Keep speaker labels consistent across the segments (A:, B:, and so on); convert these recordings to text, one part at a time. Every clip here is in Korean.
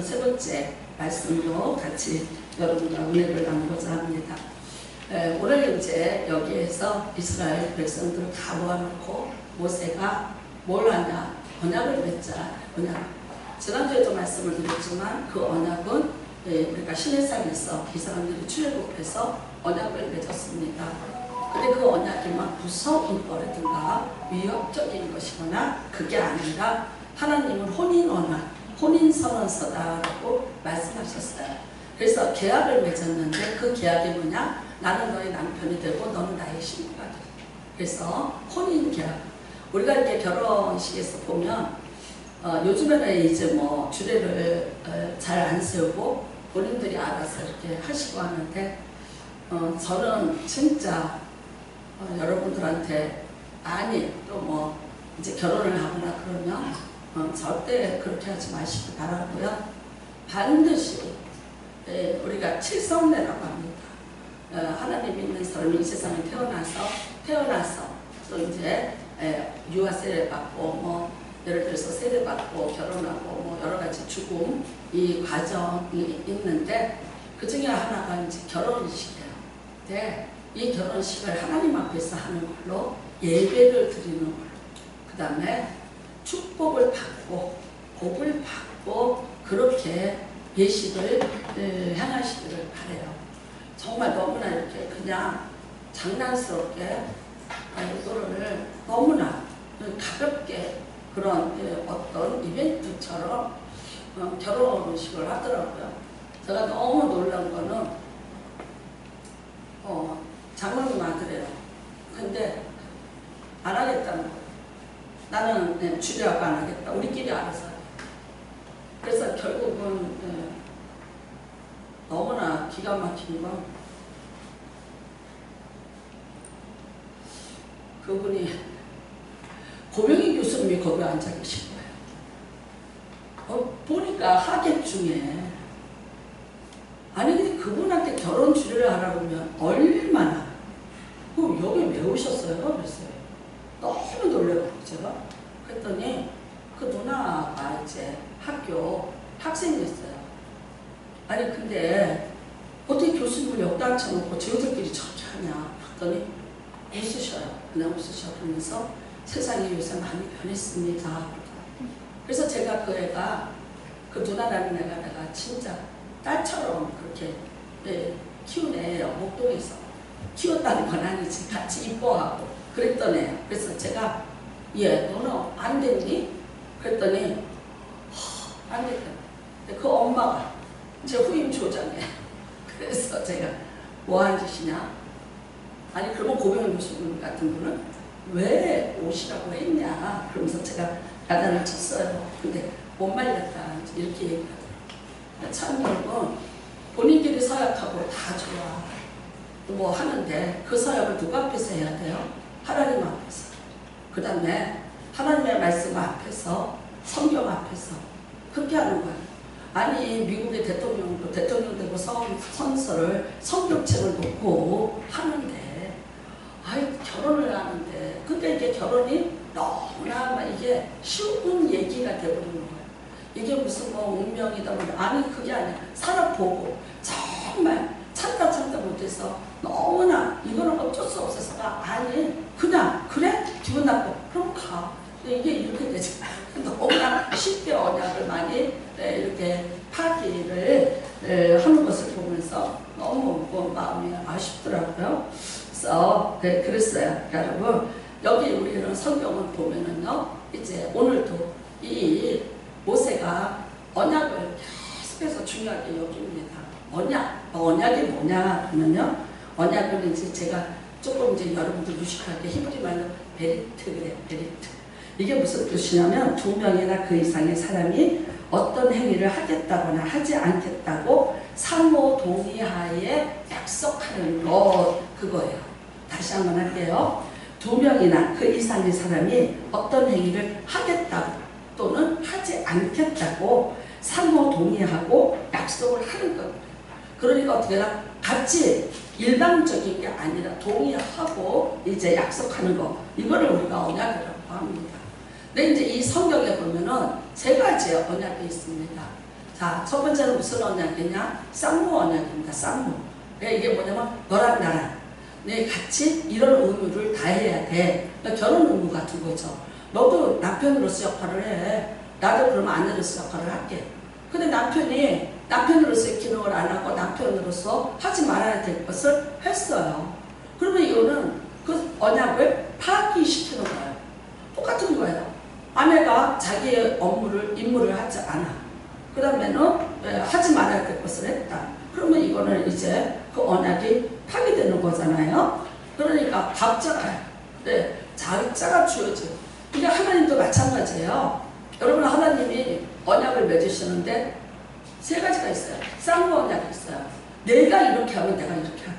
A: 세 번째 말씀으로 같이 여러분과 은혜를 나누고자 합니다. 오늘 이제 여기에서 이스라엘 백성들을 다 모아놓고 모세가 뭘 하냐? 언약을 맺자. 언약. 지난주에도 말씀을 드렸지만 그 언약은 우리가 시내산에서 이 사람들이 출애굽해서 언약을 맺었습니다. 근데 그 언약이 막 무서운 거라든가 위협적인 것이거나 그게 아니라 하나님은 혼인 언약, 혼인 선언서다라고 말씀하셨어요. 그래서 계약을 맺었는데 그 계약이 뭐냐? 나는 너의 남편이 되고 너는 나의 신부가 돼. 그래서 혼인 계약. 우리가 이렇게 결혼식에서 보면 요즘에는 이제 뭐 주례를 잘 안 세우고 본인들이 알아서 이렇게 하시고 하는데 저는 진짜 여러분들한테 아니 또 뭐 이제 결혼을 하거나 그러면 절대 그렇게 하지 마시기 바라고요. 반드시 우리가 칠성례라고 합니다. 하나님 믿는 사람이 이 세상에 태어나서 또 이제 유아 세례 받고 뭐 예를 들어서 세례 받고 결혼하고 뭐 여러 가지 죽음 이 과정이 있는데 그 중에 하나가 이제 결혼식이에요. 네, 이 결혼식을 하나님 앞에서 하는 걸로 예배를 드리는 걸로 그 다음에 축복을 받고 복을 받고 그렇게 예식을 행하시기를 바라요. 정말 너무나 이렇게 그냥 장난스럽게 이거를 너무나 가볍게 그런 어떤 이벤트처럼 결혼식을 하더라고요. 제가 너무 놀란 거는 장로님 아들이에요. 근데 안 하겠다는 거예요. 나는 주례하고 안 하겠다. 우리끼리 알아서. 그래서 결국은 너무나 기가 막힌 건 그분이 고명희 교수님이 거기 앉아 계신 거예요. 보니까 하객 중에 아니 근데 그분한테 결혼 주례를 하라고 하면 얼마나 그럼 여기 왜 오셨어요? 그랬어요. 너무 놀래가지고 제가 그랬더니 그 누나가 이제 학교 학생이었어요. 아니 근데 어떻게 교수님을 여기다 앉혀놓고 저희들끼리 저렇게 하냐 봤더니 웃으셔요. 그냥 웃으셔. 그러면서 세상이 요새 많이 변했습니다. 그래서 제가 그 애가 그 누나라는 애가 내가 진짜 딸처럼 그렇게 키운 애예요. 목동에서 키웠다는 건 아니지 같이 이뻐하고 그랬던 애예요. 그래서 제가 너는 안 됐니? 그랬더니 안 됐다. 그 엄마가 제 후임 조장해. 그래서 제가 뭐 한 짓이냐? 아니 그러면 고병현 교수님 같은 분은 왜 오시라고 했냐? 그러면서 제가 야단을 쳤어요. 근데 못 말렸다 이렇게 얘기하더라고요. 참 여러분 본인들이 서약하고 다 좋아 뭐 하는데 그 서약을 누구 앞에서 해야 돼요? 하나님 앞에서. 그 다음에 하나님의 말씀 앞에서 성경 앞에서 그렇게 하는 거예요. 아니 미국의 대통령도 대통령 되고 선서를 성경책을 놓고 하는데 아이 결혼을 하는데 근데 이게 결혼이 너무나 이게 쉬운 얘기가 되어버리는 거예요. 이게 무슨 뭐 운명이다 뭐 아니 그게 아니야. 살아보고 정말 참다 못해서 너무나 이거는 어쩔 수 없어서가 아니 그냥 그래? 기분 나빠 그럼 가. 이게 이렇게 되지. 너무나 쉽게 언약을 많이 이렇게 파기를 하는 것을 보면서 너무 마음이 아쉽더라고요. 그래서 그랬어요. 여러분 여기 우리는 성경을 보면은요 이제 오늘도 이 모세가 언약을 계속해서 중요하게 여깁니다. 언약이 뭐냐 하면요 언약은 이제 제가 조금 이제 여러분들 무식하게 히브리 말로 베리트 그래요. 베리트. 이게 무슨 뜻이냐면 두 명이나 그 이상의 사람이 어떤 행위를 하겠다거나 하지 않겠다고 상호 동의하에 약속하는 것 그거예요. 다시 한번 할게요. 두 명이나 그 이상의 사람이 어떤 행위를 하겠다고 또는 하지 않겠다고 상호 동의하고 약속을 하는 것. 그러니까 어떻게 해야 같이 일방적인 게 아니라 동의하고 이제 약속하는 거. 이거를 우리가 언약이라고 합니다. 근데 이제 이 성경에 보면은 세 가지의 언약이 있습니다. 자, 첫 번째는 무슨 언약이냐? 쌍무 언약입니다. 쌍무. 그러니까 이게 뭐냐면 너랑 나랑 같이 이런 의무를 다 해야 돼. 그러니까 결혼 의무 같은 거죠. 너도 남편으로서 역할을 해. 나도 그러면 아내로서 역할을 할게. 근데 남편이 남편으로서의 기능을 안 하고 남편으로서 하지 말아야 될 것을 했어요. 그러면 이거는 그 언약을 파기시키는 거예요. 똑같은 거예요. 아내가 자기의 임무를 하지 않아. 그 다음에는 하지 말아야 될 것을 했다. 그러면 이거는 이제 그 언약이 파기되는 거잖아요. 그러니까 각자가 자자가 주어져. 이게 하나님도 마찬가지예요. 여러분 하나님이 언약을 맺으시는데 세 가지가 있어요. 쌍무 언약이 있어요. 내가 이렇게 하면 내가 이렇게 할게.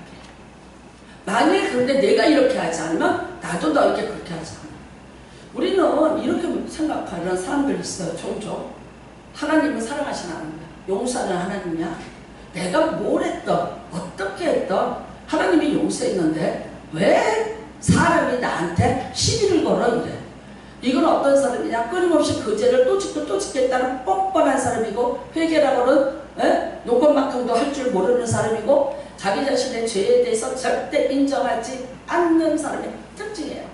A: 만약에 그런데 내가 이렇게 하지 않으면 나도 너에게 그렇게 하지 않아. 우리는 이렇게 생각하는 사람들이 있어요. 종종. 하나님은 사랑하시는 하나님이야. 용서하는 하나님이야. 내가 뭘 했던 어떻게 했던 하나님이 용서했는데 왜 사람이 나한테 시비를 걸어 이래. 이건 어떤 사람이냐? 끊임없이 그 죄를 또 짓고 또 짓겠다는 뻔뻔한 사람이고 회개라고는 요것만큼도 할 줄 모르는 사람이고 자기 자신의 죄에 대해서 절대 인정하지 않는 사람의 특징이에요.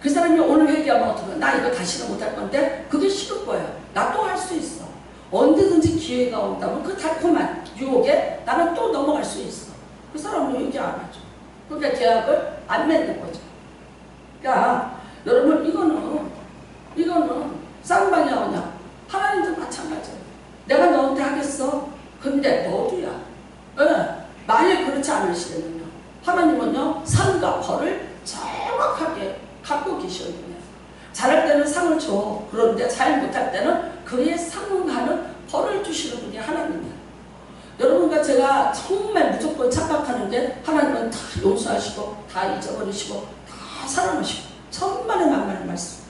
A: 그 사람이 오늘 회개하면 어떡해? 나 이거 다시는 못할 건데 그게 싫을 거예요. 나 또 할 수 있어. 언제든지 기회가 온다면 그 달콤한 유혹에 나는 또 넘어갈 수 있어. 그 사람은 얘기 안 하죠. 그러니까 계약을 안 맺는 거죠. 그러니까 여러분 이거는 쌍방이 언약. 하나님도 마찬가지예요. 내가 너한테 하겠어. 근데 너도야. 만약 그렇지 않으시면요. 하나님은요 상과 벌을 정확하게 갖고 계시거든요. 잘할 때는 상을 줘. 그런데 잘 못할 때는 그에 상응하는 벌을 주시는 분이 하나님이에요. 여러분과 제가 정말 무조건 착각하는 게 하나님은 다 용서하시고 다 잊어버리시고 다 사랑하시고 천만의 만만의 말씀.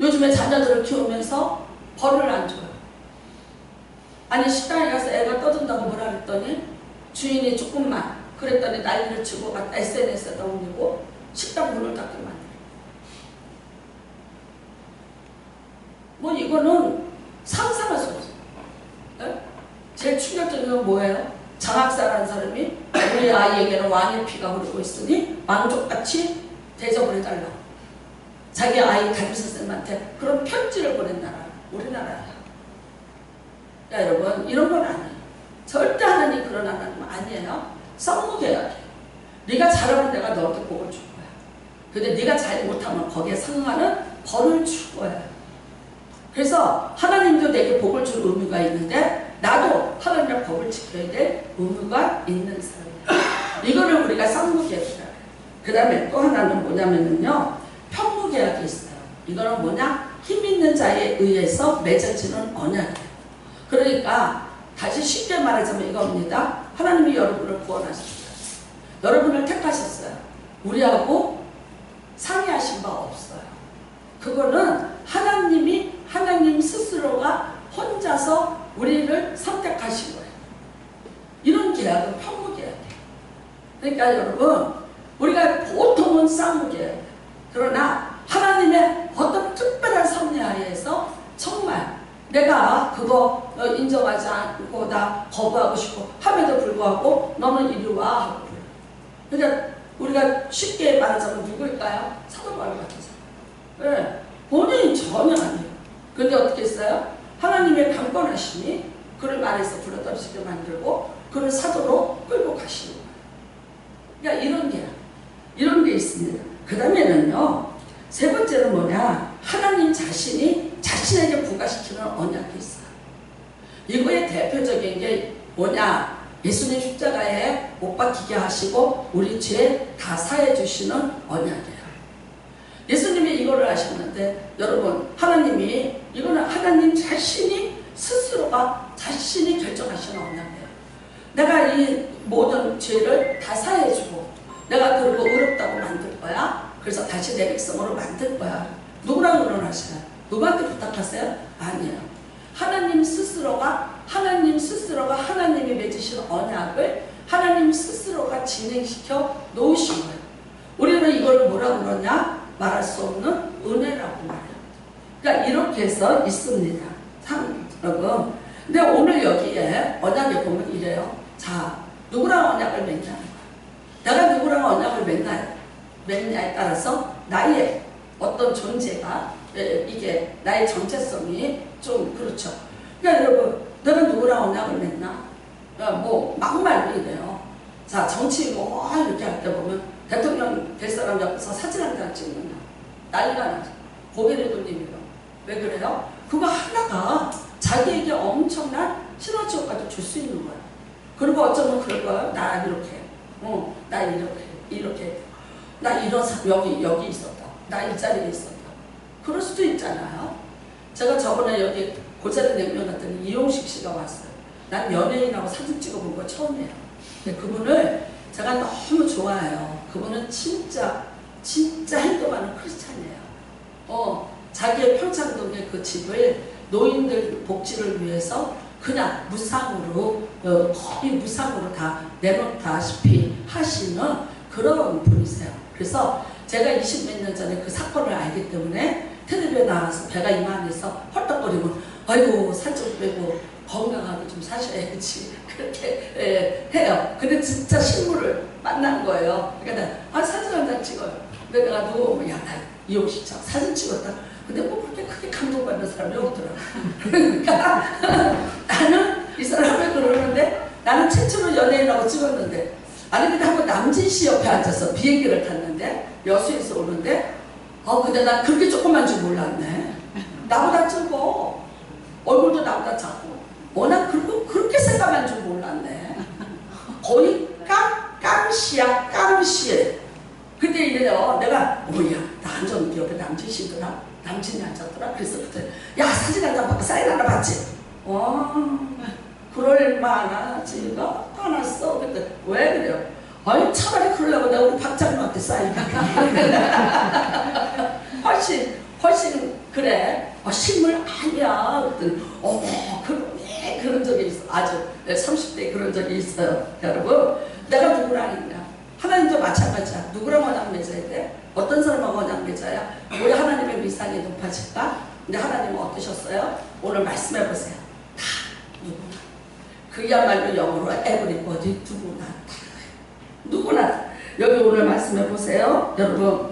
A: 요즘에 자녀들을 키우면서 벌을 안 줘요. 아니 식당에 가서 애가 떠든다고 뭐라 그랬더니 주인이 조금만 그랬더니 난리를 치고 SNS에다 올리고 식당 문을 닫게 만들어요. 뭐 이거는 상상할 수 없어요. 제일 충격적인 건 뭐예요? 장학사라는 사람이 우리 아이에게는 왕의 피가 흐르고 있으니 왕족같이 대접을 해달라고. 자기 아이 담임선생님한테 그런 편지를 보낸 나라 우리나라야. 야, 여러분 이런 건 아니에요. 절대 하나님 그런 하나님 아니에요. 쌍무계약이에요. 네가 잘하면 내가 너한테 복을 줄 거야. 근데 네가 잘 못하면 거기에 상응하는 벌을 줄 거야. 그래서 하나님도 내게 복을 줄 의무가 있는데 나도 하나님의 법을 지켜야 될 의무가 있는 사람이에요. 이거를 우리가 쌍무계약이라고 해요. 그 다음에 또 하나는 뭐냐면요 편무계약이 있어요. 이거는 뭐냐? 힘 있는 자에 의해서 맺어지는 언약이에요. 그러니까 다시 쉽게 말하자면 이겁니다. 하나님이 여러분을 구원하셨어요. 여러분을 택하셨어요. 우리하고 상의하신 바 없어요. 그거는 하나님 스스로가 혼자서 우리를 선택하신 거예요. 이런 계약은 편무계약이에요. 그러니까 여러분 우리가 보통은 쌍무계약이에요. 그러나 하나님의 어떤 특별한 섭리하에서 정말 내가 그거 인정하지 않고 나 거부하고 싶고 함에도 불구하고 너는 이리 와 하고 그러니까 우리가 쉽게 말하자면 누구일까요? 사도 바울 같은 사람. 네. 본인이 전혀 아니에요. 근데 어떻게 했어요? 하나님의 강권하심이 그를 말에서 불러떨어지게 만들고 그를 사도로 끌고 가시는 거예요. 그러니까 이런 게 있습니다. 그 다음에는요 세 번째는 뭐냐? 하나님 자신이 자신에게 부과시키는 언약이 있어요. 이거의 대표적인 게 뭐냐? 예수님 십자가에 못 박히게 하시고 우리 죄 다 사해 주시는 언약이에요. 예수님이 이거를 하셨는데 여러분 하나님이 이거는 하나님 자신이 스스로가 자신이 결정하시는 언약이에요. 내가 이 모든 죄를 다 사해 주고 내가 그리고 의롭다고 만들 거야. 그래서 다시 내 백성으로 만들 거야. 누구랑 의논하셔요? 누구한테 부탁하세요? 아니에요. 하나님 스스로가 하나님이 맺으신 언약을 하나님 스스로가 진행시켜 놓으신 거예요. 우리는 이걸 뭐라고 그러냐? 말할 수 없는 은혜라고 말해요. 그러니까 이렇게 해서 있습니다. 여러분. 근데 오늘 여기에 언약에 보면 이래요. 자, 누구랑 언약을 맺냐는 거야. 내가 누구랑 언약을 맺냐에 따라서 나의 어떤 존재가 이게 나의 정체성이 좀 그렇죠. 그러니까 여러분, 너는 누구랑 언약을 맺나? 뭐 막말로 이래요. 자, 정치 뭐 이렇게 할 때 보면 대통령 될 사람 옆에서 사진 한 장 찍는다. 난리가 나죠. 고개를 돌리면. 왜 그래요? 그거 하나가 자기에게 엄청난 시너지 효과도 줄 수 있는 거야. 그리고 어쩌면 그럴 거야. 나 이렇게, 나 이렇게, 나 이런 여기 있었다. 나 이 자리에 있었다. 그럴 수도 있잖아요. 제가 저번에 여기 고자리 냉면 갔더니 이용식 씨가 왔어요. 난 연예인하고 사진 찍어본 거 처음이에요. 근데 그분을 제가 너무 좋아해요. 그분은 진짜 행동하는 크리스찬이에요. 자기의 평창동의 그 집을 노인들 복지를 위해서 그냥 무상으로 거의 무상으로 다 내놓다시피 하시는 그런 분이세요. 그래서 제가 20몇 년 전에 그 사건을 알기 때문에 텔레비에 나와서 배가 이만해서 헐떡거리면 아이고 살 좀 빼고 건강하게 좀 사셔야지 그렇게 해요. 근데 진짜 실물을 만난 거예요. 그러니까 사진 한 장 찍어요. 근데 내가 누워보면 야, 나 이용식 사진 찍었다. 근데 뭐 그렇게 크게 감동받는 사람이 없더라고. 그러니까 나는 이 사람을 그러는데 나는 최초로 연예인하고 찍었는데 아니 근데 한번 남진 씨 옆에 앉아서 비행기를 탔는데 여수에서 오는데 근데 난 그렇게 조그만 줄 몰랐네. 나보다 작고 얼굴도 나보다 작고 워낙 그렇게 새까만 줄 몰랐네. 거의 깜시야. 근데 이래요. 내가 뭐야 나 앉았는데 옆에 남진 씨더라. 남친이 앉았더라. 그래서 그때 야 사진 한 장 받고 사인 하나 받지. 와 그럴만하지가 않았어. 그때 왜 그래요? 아니 차라리 그러려고 내가 우리 박장님한테 사인 훨씬 그래. 실물 아니야. 그랬더니 그런 적이 있어. 아주 30대에 그런 적이 있어요. 여러분 내가 누구랑 있냐. 하나님도 마찬가지야. 누구랑 언약 맺어야 돼? 어떤 사람하고 언약 맺어야 우리 하나님의 위상이 높아질까? 근데 하나님은 어떠셨어요? 오늘 말씀해 보세요. 다 누구나. 그야말로 영어로 everybody 누구나. 여기 오늘 말씀해 보세요. 여러분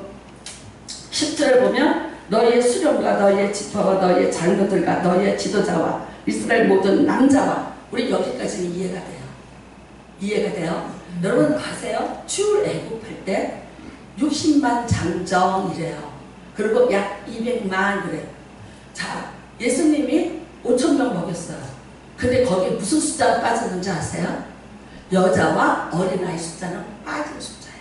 A: 10절에 보면 너희의 수령과 너희의 지파와 너희의 장로들과 너희의 지도자와 이스라엘 모든 남자와 우리 여기까지는 이해가 돼요? 여러분 아세요? 출애굽할 때 60만 장정이래요. 그리고 약 200만 그래요. 자, 예수님이 5,000명 먹였어요. 근데 거기에 무슨 숫자가 빠졌는지 아세요? 여자와 어린아이 숫자는 빠진 숫자예요.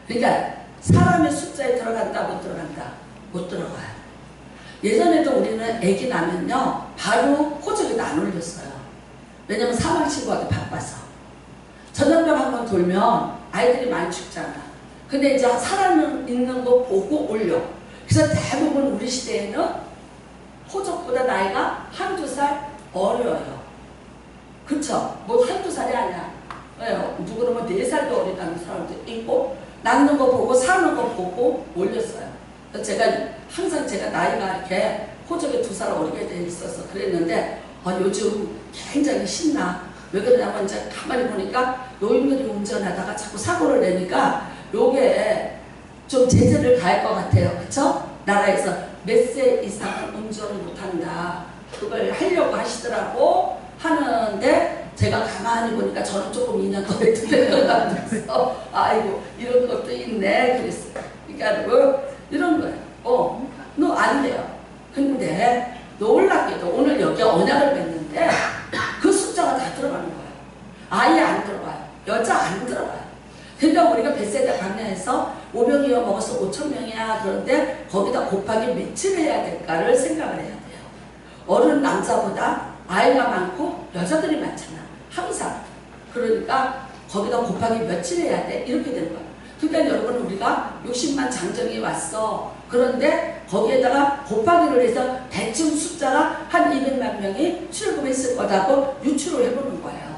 A: 그러니까 사람의 숫자에 들어간다 못 들어간다? 못 들어가요. 예전에도 우리는 아기 나면요 바로 호적에도 안 올렸어요. 왜냐면 사망신고하기 바빠서. 전염병 한번 돌면 아이들이 많이 죽잖아. 근데 이제 사람 있는 거 보고 올려. 그래서 대부분 우리 시대에는 호적보다 나이가 한두 살 어려요. 그쵸? 뭐 한두 살이 아니야. 왜요? 누구는 뭐 4살도 어리다는 사람도 있고 낳는 거 보고 사는 거 보고 올렸어요. 제가 항상 제가 나이가 이렇게 호적에 2살 어리게 돼 있어서 그랬는데 요즘 굉장히 신나. 왜 그러냐면 이제 가만히 보니까 노인들이 운전하다가 자꾸 사고를 내니까 요게 좀 제재를 가할 것 같아요. 그쵸? 나라에서 몇 세 이상은 운전을 못한다. 그걸 하려고 하시더라고 하는데 제가 가만히 보니까 저는 조금 2년 더 됐는데요. 아이고 이런 것도 있네 그랬어요. 그러니까 뭐 이런 거예요. 너 안 돼요. 근데 놀랍게도 오늘 여기 언약을 맺는데 그 숫자가 다 들어가는 거예요. 아예 안 들어가요. 여자 안 들어가요. 그러니까 우리가 벳세다 광야에서 500이어 먹어서 5,000명이야. 그런데 거기다 곱하기 며칠 해야 될까를 생각을 해야 돼요. 어른 남자보다 아이가 많고 여자들이 많잖아. 항상. 그러니까 거기다 곱하기 며칠 해야 돼. 이렇게 되는 거예요. 그러니까 여러분 우리가 60만 장정이 왔어. 그런데 거기에다가 곱하기를 해서 대충 숫자가 한 200만 명이 출금했을 거다고 유추를 해보는 거예요.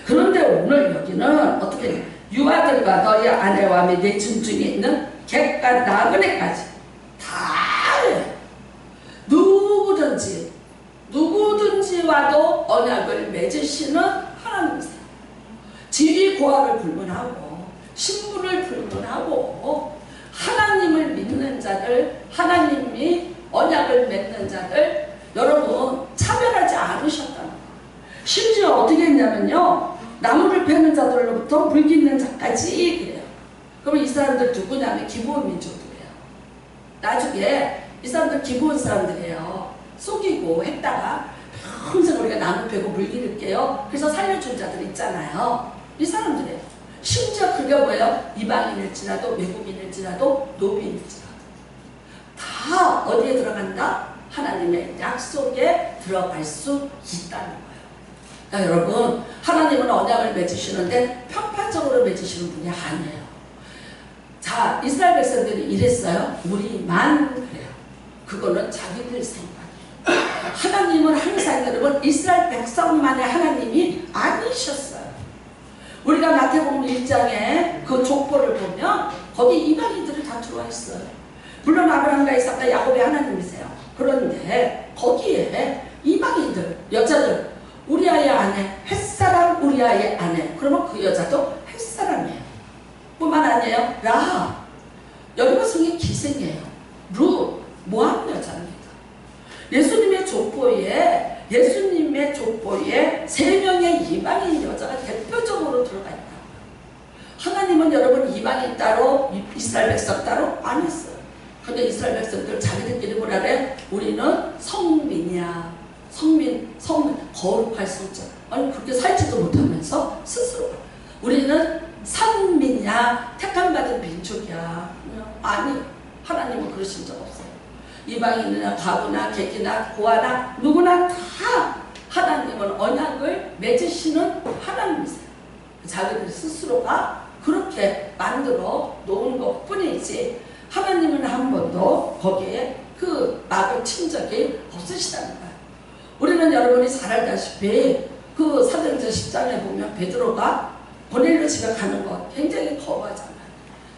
A: 그런데 오늘 여기는 어떻게 해? 유아들과 너희 아내와 및 내 중 중에 있는 객과 나그네까지 다 해. 누구든지 누구와도 언약을 맺으시는 하나님이세요. 지위 고하를 불문하고 신분을 불문하고 하나님을 믿는 자들, 하나님이 언약을 맺는 자들, 여러분 차별하지 않으셨다는 거예요. 심지어 어떻게 했냐면요, 나무를 패는 자들로부터 물 깃는 자까지 그래요. 그럼 이 사람들 누구냐면 기브온 민족들이에요. 나중에 이 사람들 기브온 사람들이에요. 속이고 했다가 평생 우리가 나무 패고 물 기를게요. 그래서 살려준 자들 있잖아요. 이 사람들이에요. 심지어 그게 뭐예요? 이방인일지라도 외국인일지라도 노비인일지라도 다 어디에 들어간다? 하나님의 약속에 들어갈 수 있다는 거예요. 그러니까 여러분, 하나님은 언약을 맺으시는데 편파적으로 맺으시는 분이 아니에요. 자, 이스라엘 백성들이 이랬어요. 우리만 그래요. 그거는 자기들 생각이에요. 하나님은 항상 여러분 이스라엘 백성만의 하나님이 아니셨어요. 우리가 마태복음 1장에 그 족보를 보면 거기 이방인들이 다 들어와 있어요. 물론 아브라함과 이삭과 야곱의 하나님이세요. 그런데 거기에 이방인들, 여자들, 우리아의 아내, 햇사람 우리아의 아내, 그러면 그 여자도 햇사람이에요. 뿐만 아니에요. 라합, 여리고성의 기생이에요. 룻, 모압 여자입니다. 예수님의 족보에 3명의 이방인 여자가 대표적으로 들어가 있다. 하나님은 여러분 이방인 따로 이스라엘 백성 따로 안 했어요. 근데 이스라엘 백성들 자기들끼리 뭐라 그래? 우리는 성민이야. 성민 거룩할 성자. 아니 그렇게 살지도 못하면서 스스로 우리는 선민이야. 택함받은 민족이야. 아니 하나님은 그러신 적 없어요. 이방인이나 가부나 객이나 고아나 누구나 다 하나님은 언약을 맺으시는 하나님이세요. 자기들 스스로가 그렇게 만들어 놓은 것 뿐이지 하나님은 한 번도 거기에 그 막을 친 적이 없으시다는 거예요. 우리는 여러분이 잘 알다시피 그 사도행전 10장에 보면 베드로가 고넬료 집에 가는 거 굉장히 거부하잖아요.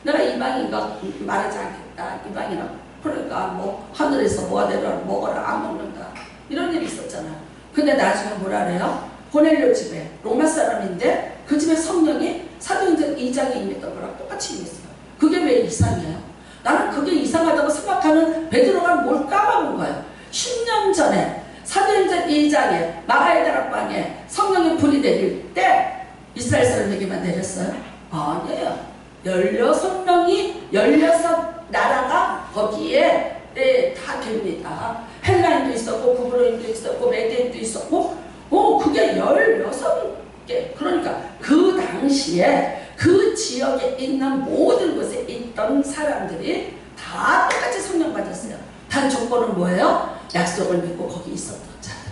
A: 내가 이방인과 말하지 않겠다. 이방인은 그러니까 뭐 하늘에서 뭐가 내려 먹어라 안 먹는다. 이런 일이 있었잖아요. 근데 나중에 뭐라 그래요? 고넬료 집에 로마 사람인데 그 집에 성령이 사도행전 2장에 임했던 거랑 똑같이 임했어요. 그게 왜 이상해요? 나는 그게 이상하다고 생각하는 베드로가 뭘 까먹은 거예요. 10년 전에 사도행전 2장에 마가의 다락방에 성령의 불이 내릴 때 이스라엘 사람에게만 내렸어요? 아니에요. 16명이 16나라가 거기에 다 됩니다. 헬라인도 있었고 구브로인도 있었고 메대인도 있었고 그게 16개. 그러니까 그 당시에 그 지역에 있는 모든 곳에 있던 사람들이 다 똑같이 성령 받았어요. 단 조건은 뭐예요? 약속을 믿고 거기 있었던 자들.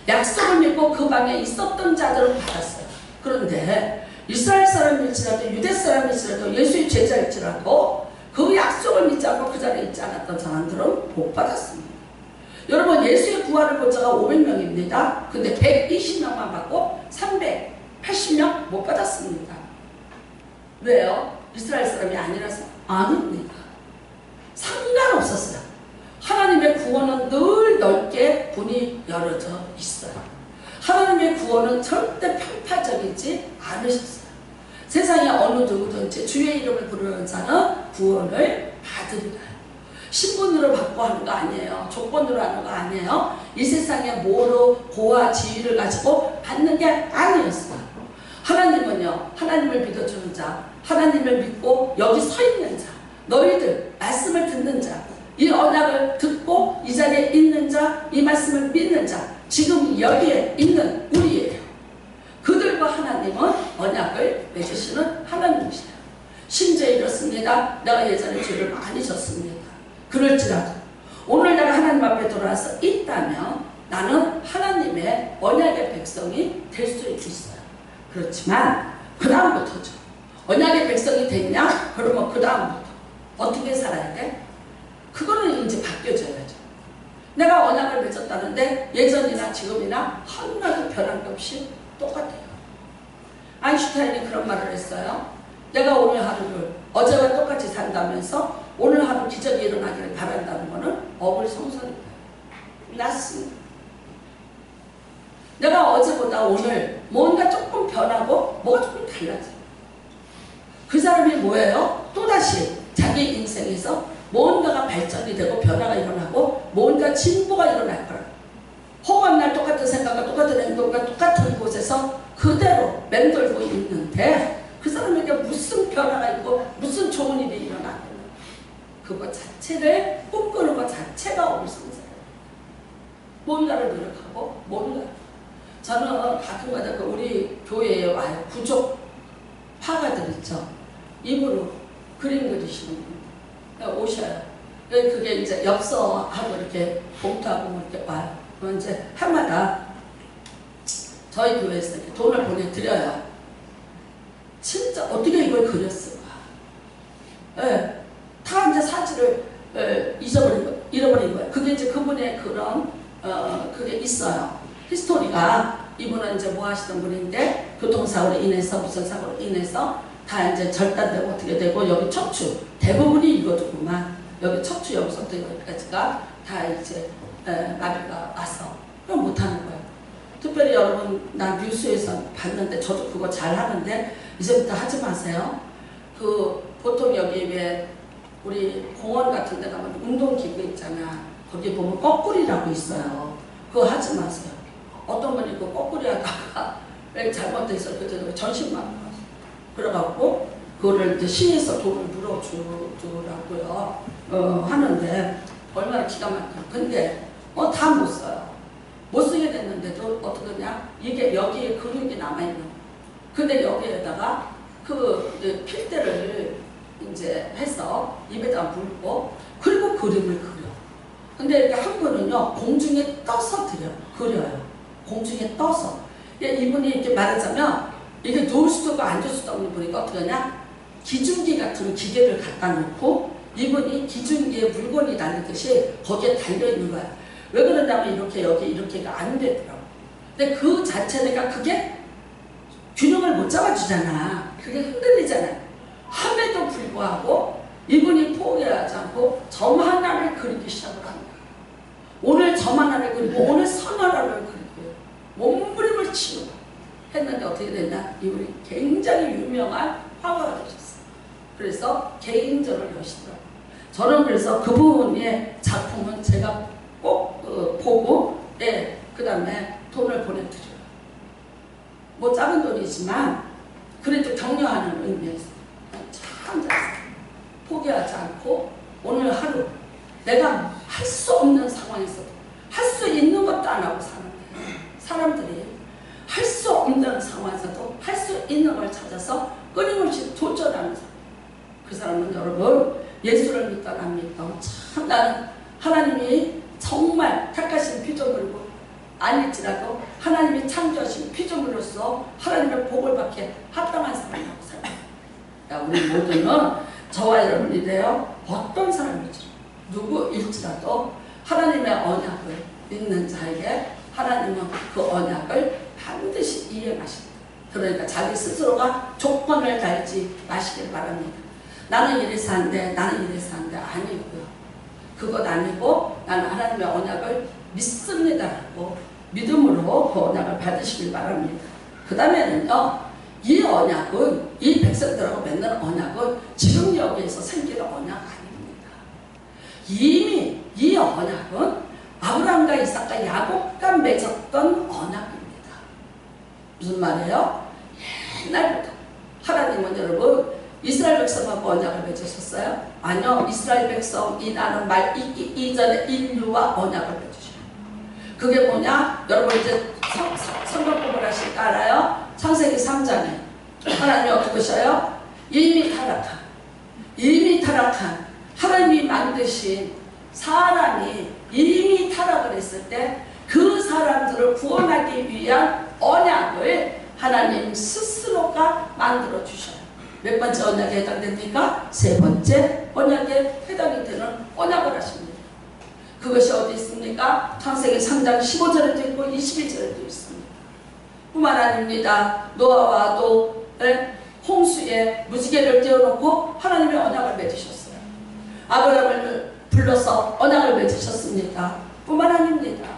A: 약속을 믿고 그 방에 있었던 자들은 받았어요. 그런데 이스라엘 사람일지라도 유대 사람일지라도 예수의 제자일지라도 그 약속을 믿지 않고 그 자리에 있지 않았던 사람들은 못 받았습니다. 여러분 예수의 부활을 본 자가 500명입니다. 근데 120명만 받고 380명 못 받았습니다. 왜요? 이스라엘 사람이 아니라서? 아닙니다. 상관없었어요. 하나님의 구원은 늘 넓게 문이 열어져 있어요. 하나님의 구원은 절대 편파적이지 않으셨어요. 세상에 어느 누구든지 주의 이름을 부르는 자는 구원을 받으리라. 신분으로 받고 하는 거 아니에요. 조건으로 하는 거 아니에요. 이 세상에 뭐로 고와 지위를 가지고 받는 게 아니었어요. 하나님은요, 하나님을 믿어주는 자, 하나님을 믿고 여기 서 있는 자, 너희들 말씀을 듣는 자, 이 언약을 듣고 이 자리에 있는 자, 이 말씀을 믿는 자, 지금 여기에 있는 우리예요. 그들과 하나님은 언약을 맺으시는 하나님이시에요. 심지어 이렇습니다. 내가 예전에 죄를 많이 졌습니다. 그럴지라도 오늘 내가 하나님 앞에 돌아와서 있다면 나는 하나님의 언약의 백성이 될 수 있어요. 그렇지만 그 다음부터죠. 언약의 백성이 됐냐? 그러면 그 다음부터 어떻게 살아야 돼? 그거는 이제 바뀌어져야죠. 내가 언약을 맺었다는데 예전이나 지금이나 하나도 변한 게 없이 똑같아요. 아인슈타인이 그런 말을 했어요. 내가 오늘 하루를 어제와 똑같이 산다면서 오늘 하루 기적이 일어나기를 바란다는 것은 어불성설입니다. 낫습니다. 내가 어제보다 오늘 뭔가 조금 변하고 뭐가 조금 달라져. 그 사람이 뭐예요? 또다시 자기 인생에서 뭔가가 발전이 되고 변화가 일어나고 뭔가 진보가 일어날 거야. 허구한 날 똑같은 생각과 똑같은 행동과 똑같은 곳에서 그대로 맴돌고 있는데 그 사람에게 무슨 변화가 있고 무슨 좋은 일이 일어나는 그거 자체를 꿈꾸는 것 자체가 우리 성사예요. 뭔가를 노력하고 뭔가. 저는 가끔가다 우리 교회에 와요. 부족 화가들 있죠. 입으로 그림 그리시는 분 오셔요. 그게 이제 엽서하고 이렇게 봉투하고 뭐 이렇게 와요. 그럼 이제 해마다 저희 교회에서 이렇게 돈을 보내드려요. 진짜 어떻게 이걸 그렸을까? 예, 다 이제 사진을 잃어버린 거예요. 그게 이제 그분의 그런 그게 있어요. 히스토리가 이분은 이제 뭐 하시던 분인데 교통사고로 인해서 무슨 사고로 인해서 다 이제 절단되고 어떻게 되고 여기 척추 대부분이 이거더구만. 여기 척추 여기서부터 여기까지가 다 이제 마비가 와서 그럼 못하는 거예요. 특별히 여러분 나 뉴스에서 봤는데 저도 그거 잘 하는데 이제부터 하지 마세요. 그 보통 여기 왜 우리 공원 같은 데 가면 운동기구 있잖아. 거기 보면 거꾸리라고 있어요. 그거 하지 마세요. 어떤 분이 그 거꾸리 하다가 왜 잘못돼서 그때 전신만 나왔어. 그래갖고 그거를 이제 시에서 돈을 물어주더라고요. 하는데 얼마나 기가 막혀. 근데 다 못 써요. 못 쓰게 됐는데도 어떡하냐? 이게 여기에 근육이 남아있는 거예요. 근데 여기에다가 그 필대를 이제 해서 입에다 물고 그리고 그림을 그려. 근데 이렇게 한 분은요 공중에 떠서 그려요. 공중에 떠서. 이분이 이렇게 말하자면 이게 누울 수도 없고 앉을 수도 없는 분이니까 어떻게 하냐? 기중기 같은 기계를 갖다 놓고 이분이 기중기에 물건이 달리듯이 거기에 달려있는 거야. 왜 그러냐면 이렇게 여기 이렇게가 안 되더라고. 근데 그 자체가 그게 균형을 못 잡아주잖아. 그게 흔들리잖아. 함에도 불구하고 이분이 포기하지 않고 점 하나를 그리기 시작을 합니다. 오늘 점 하나를 그리고 오늘 선 하나를 그리고 몸부림을 치고 했는데 어떻게 됐냐? 이분이 굉장히 유명한 화가가 되셨어요. 그래서 개인전을 여시더라고요. 저는 그래서 그분의 작품은 제가 꼭 보고 그 다음에 돈을 보내드려요. 뭐 작은 돈이지만 그래도 격려하는 의미에서 참 잘했어요. 포기하지 않고 오늘 하루 내가 할 수 없는 상황에서도 할 수 있는 것도 안 하고 사는데 사람들이 할 수 없는 상황에서도 할 수 있는 걸 찾아서 끊임없이 도전하는 사람. 그 사람은 여러분 예수를 믿던 안 믿던 참 나는 하나님이 정말 택하신 피조물이고 아닐지라도 하나님이 창조하신 피조물로서 하나님의 복을 받기에 합당한 사람이라고 생각합니다. 우리 모두는 저와 여러분이래요. 어떤 사람이지 누구일지라도 하나님의 언약을 믿는 자에게 하나님은 그 언약을 반드시 이행하십니다. 그러니까 자기 스스로가 조건을 달지 마시길 바랍니다. 나는 이래서 안 돼, 나는 이래서 안 돼. 아니고요. 그것 아니고 나는 하나님의 언약을 믿습니다라고 믿음으로 그 언약을 받으시길 바랍니다. 그 다음에는요, 이 언약은 이 백성들하고 맺는 언약은 지금 여기에서 생기는 언약 아닙니다. 이미 이 언약은 아브라함과 이삭과 야곱과 맺었던 언약입니다. 무슨 말이에요? 옛날부터 하나님은 여러분 이스라엘 백성하고 언약을 맺으셨어요? 아니요. 이스라엘 백성이 나는 말 이전에 인류와 언약을 맺으셔요. 그게 뭐냐? 여러분 이제 성경법을 하실까 알아요? 창세기 3장에 하나님이 어떻게 하셔요? 이미 타락한 하나님이 만드신 사람이 이미 타락을 했을 때 그 사람들을 구원하기 위한 언약을 하나님 스스로가 만들어 주셔요. 몇 번째 언약에 해당됩니까? 세 번째 언약에 해당이 되는 언약을 하십니다. 그것이 어디 있습니까? 창세기 3장 15절에도 있고 21절에도 있습니다. 뿐만 아닙니다. 노아와도 홍수에 무지개를 띄워놓고 하나님의 언약을 맺으셨어요. 아브라함을 불러서 언약을 맺으셨습니다. 뿐만 아닙니다.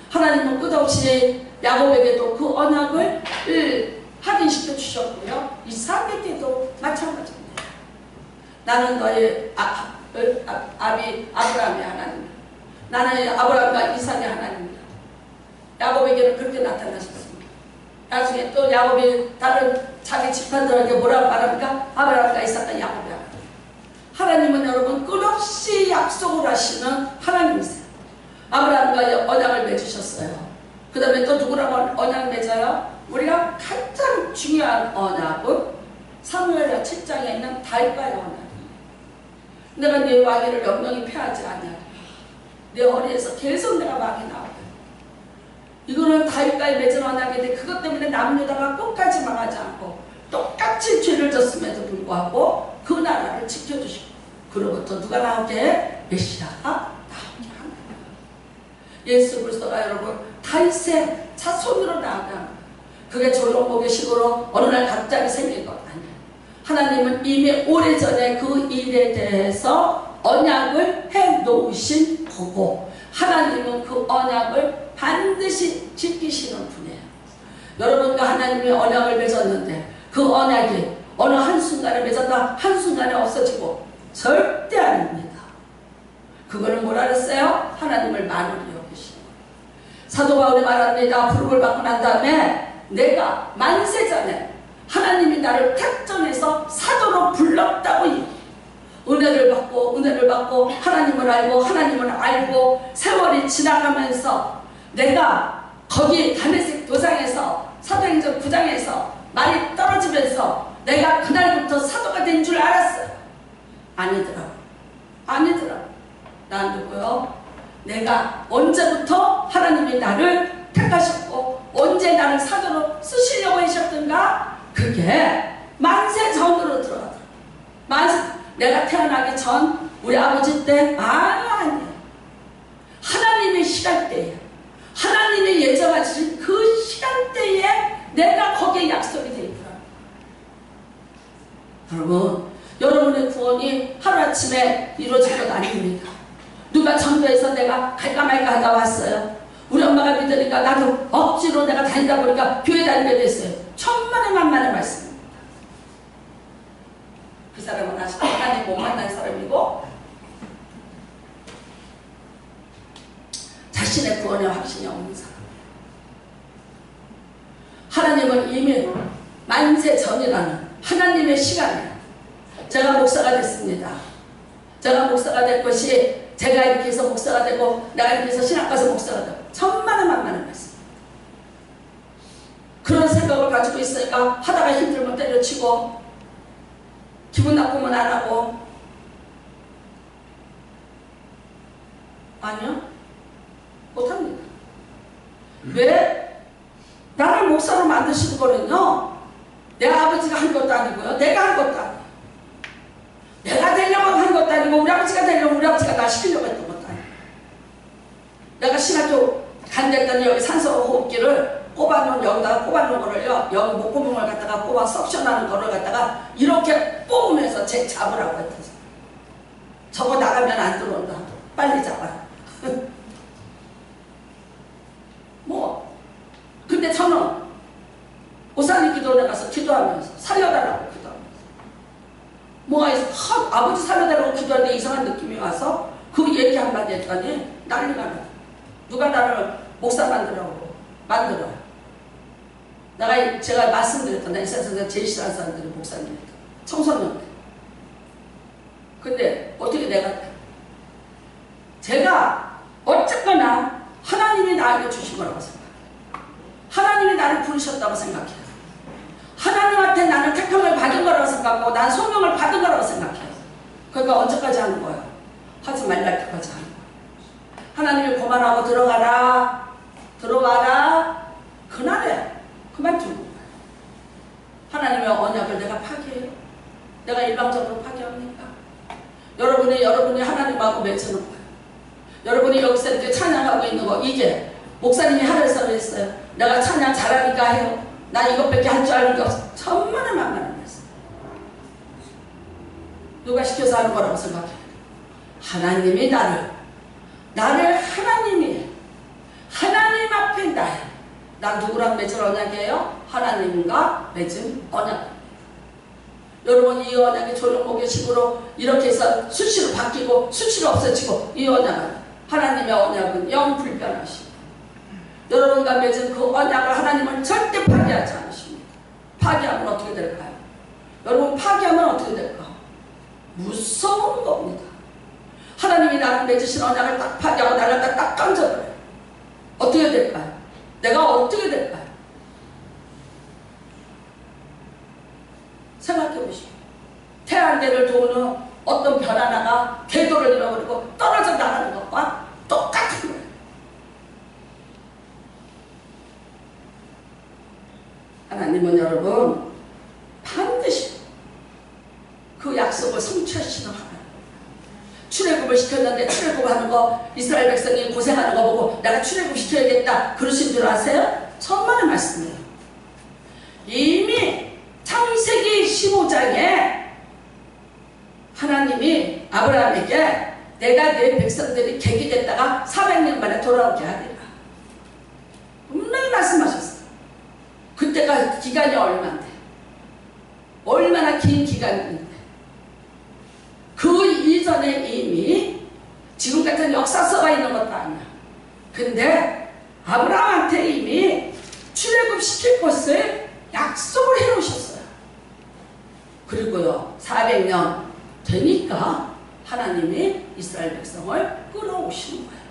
A: 하나님은 끝없이 야곱에게도 그 언약을 확인시켜 주셨고요. 이삭에게도 마찬가지입니다. 나는 너의 아비 아브라함의 하나님, 나는 아브라함과 이삭의 하나님이다. 야곱에게는 그렇게 나타나셨습니다. 나중에 또 야곱이 다른 자기 집안들에게 뭐라고 말합니까? 아브라함과 이삭과 야곱이야. 하나님은 여러분 끝없이 약속을 하시는 하나님이세요. 아브라함과 언약을 맺으셨어요. 그 다음에 또 누구랑 언약을 맺어요? 우리가 가장 중요한 언약은 사무엘하 7장에 있는 다윗과의 언약이에요. 내가 네 마귀를 영영히 패하지 않냐. 내 허리에서 계속 내가 마귀 나오게. 이거는 다윗과의 맺은 언약인데 그것 때문에 남유다가 끝까지 망하지 않고 똑같이 죄를 졌음에도 불구하고 그 나라를 지켜주시고 그로부터 누가 나오게? 메시아가 나오게 하는 거예요. 예수 그리스도가 여러분 다윗의 자손으로 나아가 그게 조롱목의 식으로 어느 날 갑자기 생긴 것 아니에요. 하나님은 이미 오래전에 그 일에 대해서 언약을 해놓으신 거고 하나님은 그 언약을 반드시 지키시는 분이에요. 여러분과 하나님이 언약을 맺었는데 그 언약이 어느 한순간에 맺었다 한순간에 없어지고 절대 아닙니다. 그거는 뭐라 그랬어요? 하나님을 만으로 여기시는 거예요. 사도 바울이 말합니다. 부름을 받고 난 다음에 내가 만세 전에 하나님이 나를 택정해서 사도로 불렀다고 은혜를 받고 하나님을 알고 세월이 지나가면서 내가 거기 다메섹 도상에서 사도행전 9장에서 말이 떨어지면서 내가 그날부터 사도가 된 줄 알았어요. 아니더라고. 난 누구요? 내가 언제부터 하나님이 나를 택하셨고 언제 나를 사도로 쓰시려고 하셨던가? 그게 만세 전으로 들어가더라고. 내가 태어나기 전 우리 아버지 때 아니에요. 하나님의 시간대에 하나님의 예정하신 그 시간대에 내가 거기에 약속이 되어 있더라고요. 여러분, 여러분의 구원이 하루아침에 이루어질 것 아닙니다. 누가 전도해서 내가 갈까 말까 하다 왔어요. 우리 엄마가 믿으니까 나도 억지로 내가 다니다 보니까 교회 다니게 됐어요. 천만의 만만의 말씀입니다. 그 사람은 아직 하나님 못 만난 사람이고 자신의 구원의 확신이 없는 사람. 하나님은 이미 만세 전이라는 하나님의 시간에 제가 목사가 됐습니다. 제가 목사가 될 것이 제가 이렇게 해서 목사가 되고 내가 이렇게 해서 신학가서 목사가 되고 천만의 만만의 말씀. 그런 생각을 가지고 있으니까 하다가 힘들면 때려치고 기분 나쁘면 안 하고 아니요? 못합니다. 왜? 나를 목사로 만드신 거는요 내 아버지가 한 것도 아니고요 내가 한 것도 아니에요. 내가 되려고 한 것도 아니고 우리 아버지가 되려고 우리 아버지가 나 시키려고 했던 것도 아니에요. 내가 신학교 간댔더니 여기 산소호흡기를 꼽아놓은 여기다가 꼽아놓은 거를요 여기 목구멍을 갖다가 꼽아 석션하는 거를 갖다가 이렇게 뽑으면서 제 잡으라고 했어요. 저거 나가면 안 들어온다. 빨리 잡아라. 근데 저는 오산리 기도원에 가서 기도하면서 살려달라고 기도하면서 뭐가 있어? 아버지 살려달라고 기도하는데 이상한 느낌이 와서 그 얘기 한마디 했더니 난리가 나. 누가 나를 목사 만들어요. 제가 말씀드렸던 이 세상에서 제일 싫어하는 사람들이 목사님이다. 청소년들. 근데 어떻게 제가 어쨌거나 하나님이 나에게 주신 거라고 생각해요. 하나님이 나를 부르셨다고 생각해요. 하나님한테 나는 택함을 받은 거라고 생각하고 난 소명을 받은 거라고 생각해요. 그러니까 언제까지 하는 거예요? 하지 말랄 때까지 하는 거예요. 하나님이 그만하고 들어가라 그날에 그만두는 거예요. 하나님의 언약을 내가 파괴해요? 내가 일방적으로 파괴합니까? 여러분이 하나님하고 맺어놓은 거예요. 여러분이 여기서 이렇게 찬양하고 있는 거 이게 목사님이 하늘에서 했어요. 내가 찬양 잘하니까 해요. 나 이것밖에 할 줄 아는 게 없어. 천만의 만만한 말씀. 누가 시켜서 하는 거라고 생각해요. 하나님이 나를 하나님이 하나님 앞에 언약이란 누구랑 맺은 언약이에요? 하나님과 맺은 언약. 여러분, 이 언약이 조롱목의식으로 이렇게 해서 수시로 바뀌고 수시로 없어지고, 이 언약은, 하나님의 언약은 영 불변하시고, 여러분과 맺은 그 언약을 하나님은 절대 파기하지 않으십니다. 파기하면 어떻게 될까요? 여러분, 파기하면 어떻게 될까? 무서운 겁니다. 하나님이 나랑 맺으신 언약을 딱 파기하고 나를 딱 던져버려요. 어떻게 될까요? 내가 어떻게 될까요? 생각해보시오. 태양계를 도우는 어떤 별 하나가 궤도를 잃어버리고 떨어져 나가는 것과 똑같은 거예요. 하나님은 여러분 반드시 그 약속을 성취하시는 하나님. 출애굽을 시켰는데 출애굽하는 거, 이스라엘 백성이 고생하는 거 보고 내가 출애굽 시켜야겠다 그러신 줄 아세요? 천만의 말씀이에요. 이미 창세기 15장에 하나님이 아브라함에게 내가 내 백성들이 객이 됐다가 400년 만에 돌아오게 하리라 분명히 말씀하셨어요. 그때가 기간이 얼마인데, 얼마나 긴 기간인데, 그 이전에 이미 지금 같은 역사서가 있는 것도 아니야. 근데 아브라함한테 이미 출애굽 시킬 것을 약속을 해놓으셨어요. 그리고요 400년 되니까 하나님이 이스라엘 백성을 끌어오시는 거예요.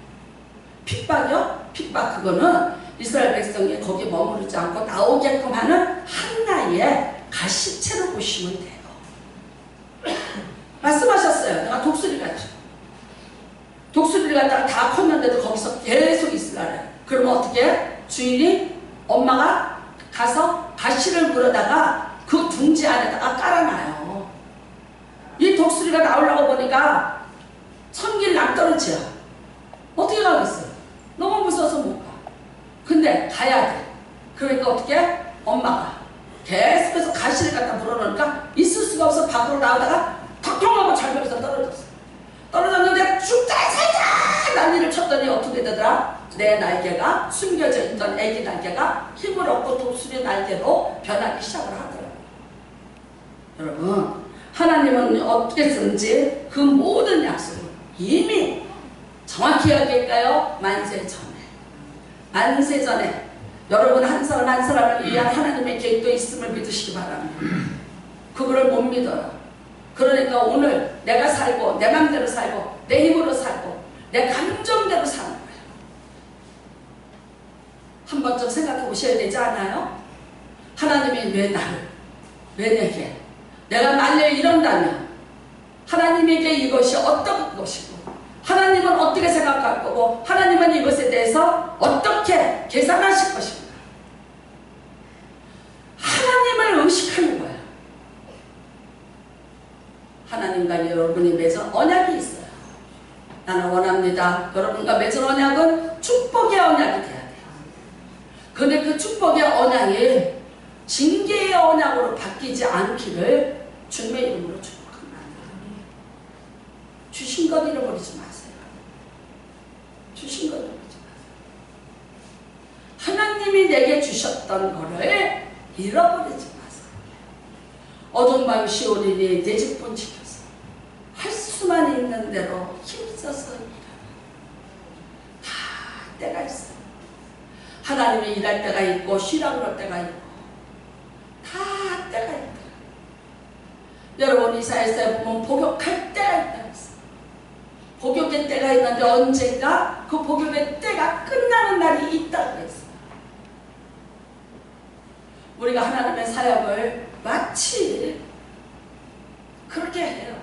A: 핍박이요? 핍박 그거는 이스라엘 백성이 거기 머무르지 않고 나오게끔 하는 한나의 가시채로 보시면 돼요. 말씀하셨어요. 내가 독수리 같죠. 독수리를 갖다가 다 컸는데도 거기서 계속 있으라래. 그러면 어떻게? 주인이 엄마가 가서 가시를 물어다가 그 둥지 안에다가 깔아놔요. 이 독수리가 나오려고 보니까 천길 낭떠러지야. 어떻게 가겠어요? 너무 무서워서 못 가. 근데 가야 돼. 그러니까 어떻게? 엄마가 계속해서 가시를 갖다 물어놓으니까 있을 수가 없어 밖으로 나오다가 턱통하고 절벽에서 떨어졌어. 떨어졌는데 죽자 살자 난리를 쳤더니 어떻게 되더라? 내 날개가 숨겨져 있던 애기 날개가 힘을 얻고 독수리 날개로 변하기 시작을 하더라고요. 여러분, 하나님은 어떻게든지 그 모든 약속을 이미 정확히 얘기할까요? 만세 전에, 만세 전에 여러분 한 사람 한 사람을 위한 하나님의 계획도 있음을 믿으시기 바랍니다. 그거를 못 믿어요. 그러니까 오늘 내가 살고 내 맘대로 살고 내 힘으로 살고 내 감정대로 사는 거예요. 한 번쯤 생각해 보셔야 되지 않아요? 하나님이 왜 나를, 왜 내게, 내가 만일 이런다면 하나님에게 이것이 어떤 것이고 하나님은 어떻게 생각할 거고 하나님은 이것에 대해서 어떻게 계산하실 것인가. 하나님을 의식하는 거예요. 하나님과 여러분이 맺은 언약이 있어요. 나는 원합니다. 여러분과 맺은 언약은 축복의 언약이 돼야 돼요. 그런데 그 축복의 언약이 징계의 언약으로 바뀌지 않기를 주님의 이름으로 축복합니다. 주신 것 잃어버리지 마세요. 주신 것 잃어버리지 마세요. 하나님이 내게 주셨던 거를 잃어버리지 마세요. 어두운 밤 시온이니 내 직분 지켰어. 할 수만 있는 대로 힘써서 일하라. 다 때가 있어요. 하나님이 일할 때가 있고 쉬라 그럴 때가 있고 다 때가 있다. 여러분 이사야서에 보면 복역할 때가 있다고 했어요. 복역의 때가 있는데 언젠가 그 복역의 때가 끝나는 날이 있다고 했어요. 우리가 하나님의 사역을 마치 그렇게 해요.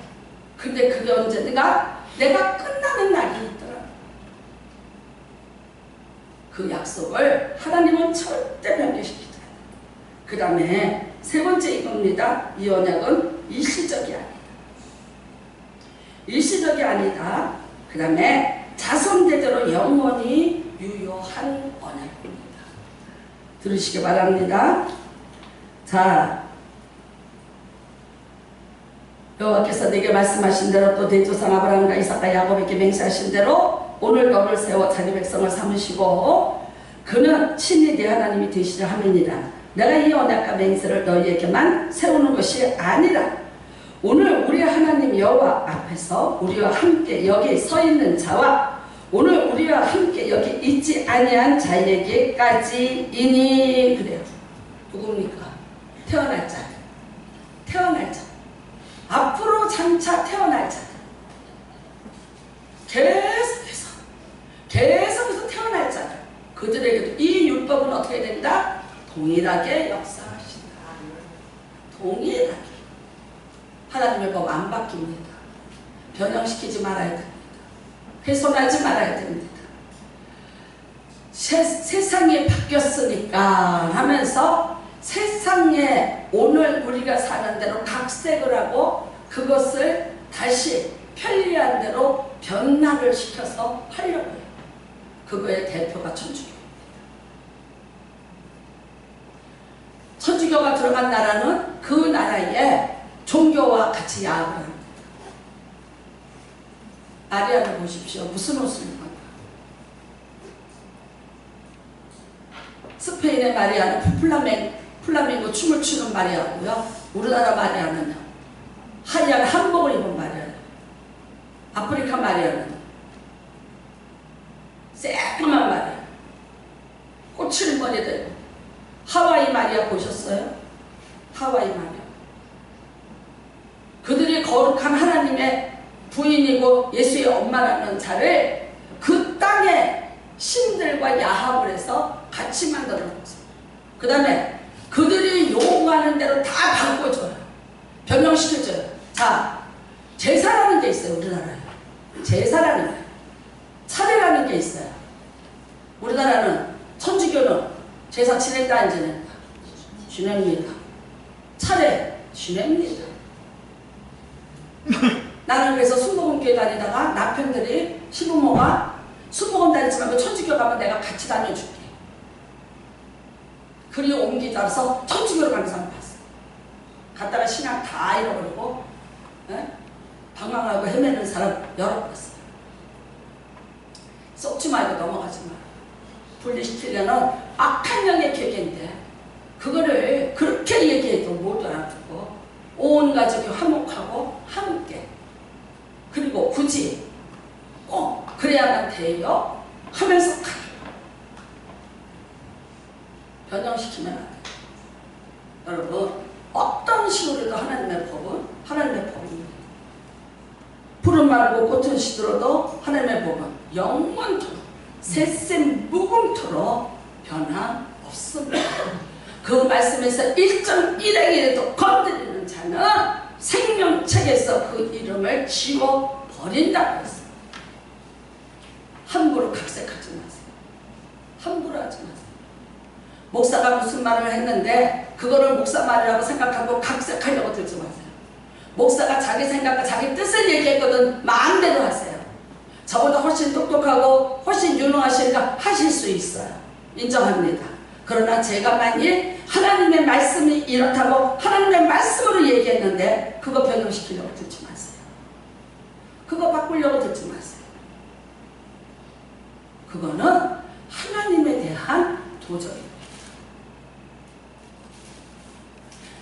A: 근데 그게 언젠가 내가 끝나는 날이 있더라. 그 약속을 하나님은 절대 변개시키지 않아요. 그 다음에 세 번째 이겁니다. 이 언약은 일시적이 아니다. 일시적이 아니다. 그 다음에 자손대대로 영원히 유효한 언약입니다. 들으시기 바랍니다. 자, 여호와께서 내게 말씀하신 대로 또 내 조상 아브라함과 이삭과 야곱에게 맹세하신 대로 오늘 너를 세워 자기 백성을 삼으시고 그는 친히 네 하나님이 되시려 함이니라. 내가 이 언약과 맹세를 너희에게만 세우는 것이 아니라 오늘 우리 하나님 여호와 앞에서 우리와 함께 여기 서 있는 자와 오늘 우리와 함께 여기 있지 아니한 자에게까지이니. 그래요. 누굽니까? 태어날 자, 태어날 자, 앞으로 장차 태어날 자, 계속해서 태어날 자들, 그들에게도 이 율법은 어떻게 된다? 동일하게 역사하신다. 동일하게. 하나님의 법 안 바뀝니다. 변형시키지 말아야 됩니다. 훼손하지 말아야 됩니다. 세상이 바뀌었으니까 하면서 세상에 오늘 우리가 사는 대로 각색을 하고 그것을 다시 편리한 대로 변화를 시켜서 하려고 해요. 그거의 대표가 천주교입니다. 천주교가 들어간 나라는 그 나라에 종교와 같이 야합을 합니다. 마리아를 보십시오. 무슨 옷을 입었나? 스페인의 마리아는 플라멩고 춤을 추는 마리아고요. 우리나라 마리아는요, 하얀 한복을 입은 마리아예요. 아프리카 마리아는 새까만 마리아, 꽃을 머리에 대고. 하와이 마리아 보셨어요? 하와이 마리아. 그들이 거룩한 하나님의 부인이고 예수의 엄마라는 자를 그 땅의 신들과 야합을 해서 같이 만들어 놓았어요. 그 다음에 그들이 요구하는 대로 다 바꿔줘요. 변형시켜줘요. 자, 제사라는 게 있어요. 우리나라에 제사라는 게, 차례라는 게 있어요. 우리나라는 천주교는 제사 지낸다 안 지낸다? 지냅니다. 차례 지냅니다. 나는 그래서 순복음교회 다니다가 남편들이 시부모가 순복음 다니지 말고 천주교 가면 내가 같이 다녀줄게. 그리 옮기자 해서 천주교로 가는 사람 봤어. 갔다가 신앙 다 잃어버리고 방황하고 헤매는 사람 여러 봤어요. 썩지 말고 넘어가지 마. 분리시키려는 악한 영의 계계인데 그거를 그렇게 얘기해도 못 알아듣고 온 가족이 화목하고 함께, 그리고 굳이 꼭 그래야만 돼요 하면서 변형시키면 안 돼요. 여러분, 어떤 식으로도 하나님의 법은 하나님의 법입니다. 푸른 말고 꽃은 시들어도 하나님의 법은 영원토록 새샘 묵음토록 변화 없습니다. 그 말씀에서 1.1행이라도 건드리는 자는 생명책에서 그 이름을 지워버린다고 했어요. 함부로 각색하지 마세요. 함부로 하지 마세요. 목사가 무슨 말을 했는데 그거를 목사 말이라고 생각하고 각색하려고 들지 마세요. 목사가 자기 생각과 자기 뜻을 얘기했거든 마음대로 하세요. 저보다 훨씬 똑똑하고 훨씬 유능하시니까 하실 수 있어요. 인정합니다. 그러나 제가 만일 하나님의 말씀이 이렇다고 하나님의 말씀으로 얘기했는데 그거 변형시키려고 들지 마세요. 그거 바꾸려고 들지 마세요. 그거는 하나님에 대한 도전입니다.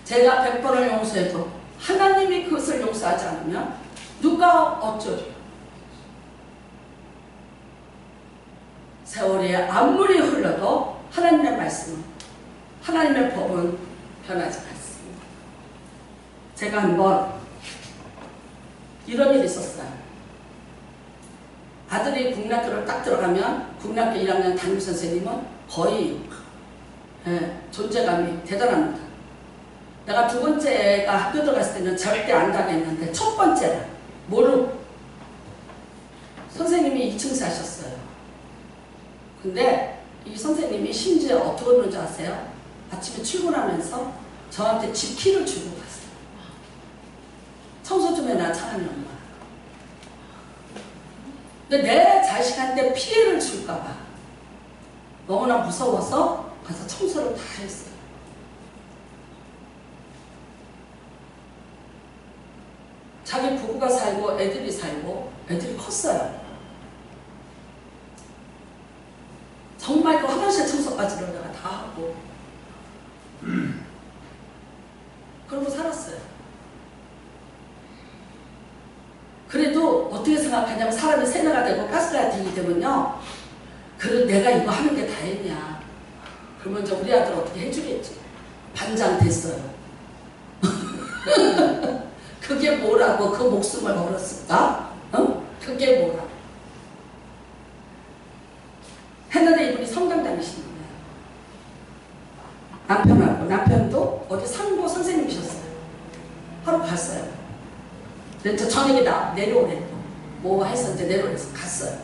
A: 제가 100번을 용서해도 하나님이 그것을 용서하지 않으면 누가 어쩌죠? 세월이 아무리 흘러도 하나님의 말씀은, 하나님의 법은 변하지 않습니다. 제가 한번 이런 일이 있었어요. 아들이 국락교를 딱 들어가면 국락교 1학년 담임선생님은 거의 존재감이 대단합니다. 내가 두 번째가 학교 들어갔을 때는 절대 안 당했는데 첫 번째는 무릎. 선생님이 2층 사셨어요. 근데 이 선생님이 심지어 어떻게 했는지 아세요? 아침에 출근하면서 저한테 집 키를 주고 갔어요. 청소 좀 해놔, 창한이 엄마. 근데 내 자식한테 피해를 줄까봐 너무나 무서워서 가서 청소를 다 했어요. 자기 부부가 살고 애들이 살고 애들이 컸어요. 정말 그 화장실 청소까지를 내가 다 하고 그러고 살았어요. 그래도 어떻게 생각하냐면 사람이 세뇌가 되고 가스라이팅이 되면요. 그래도 내가 이거 하는 게 다행이야. 그러면 이제 우리 아들 어떻게 해주겠지. 반장 됐어요. 그게 뭐라고 그 목숨을 걸었을까? 어? 그게 뭐라고. 했는데 이분이 성당 다니시는 거예요. 남편하고 남편도 어디 상고 선생님이셨어요. 하러 갔어요. 근데 저녁에 내려오래. 뭐 해서 이제 내려오래서 갔어요.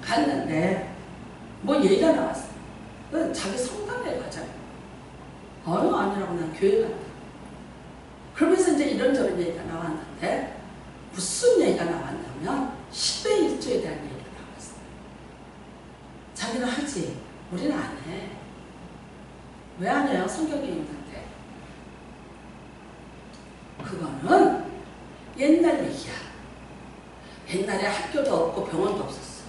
A: 갔는데 뭐 얘기가 나왔어요. 자기 성당에 가자고. 아니라고 난 교회 간다. 그러면서 이제 이런저런 얘기가 나왔는데 무슨 얘기가 나왔냐면 10배 1조에 대한 얘기가 나왔어요. 자기는 하지. 우리는 안 해. 왜 안 해요? 성경에 있는데. 그거는 옛날 얘기야. 옛날에 학교도 없고 병원도 없었어.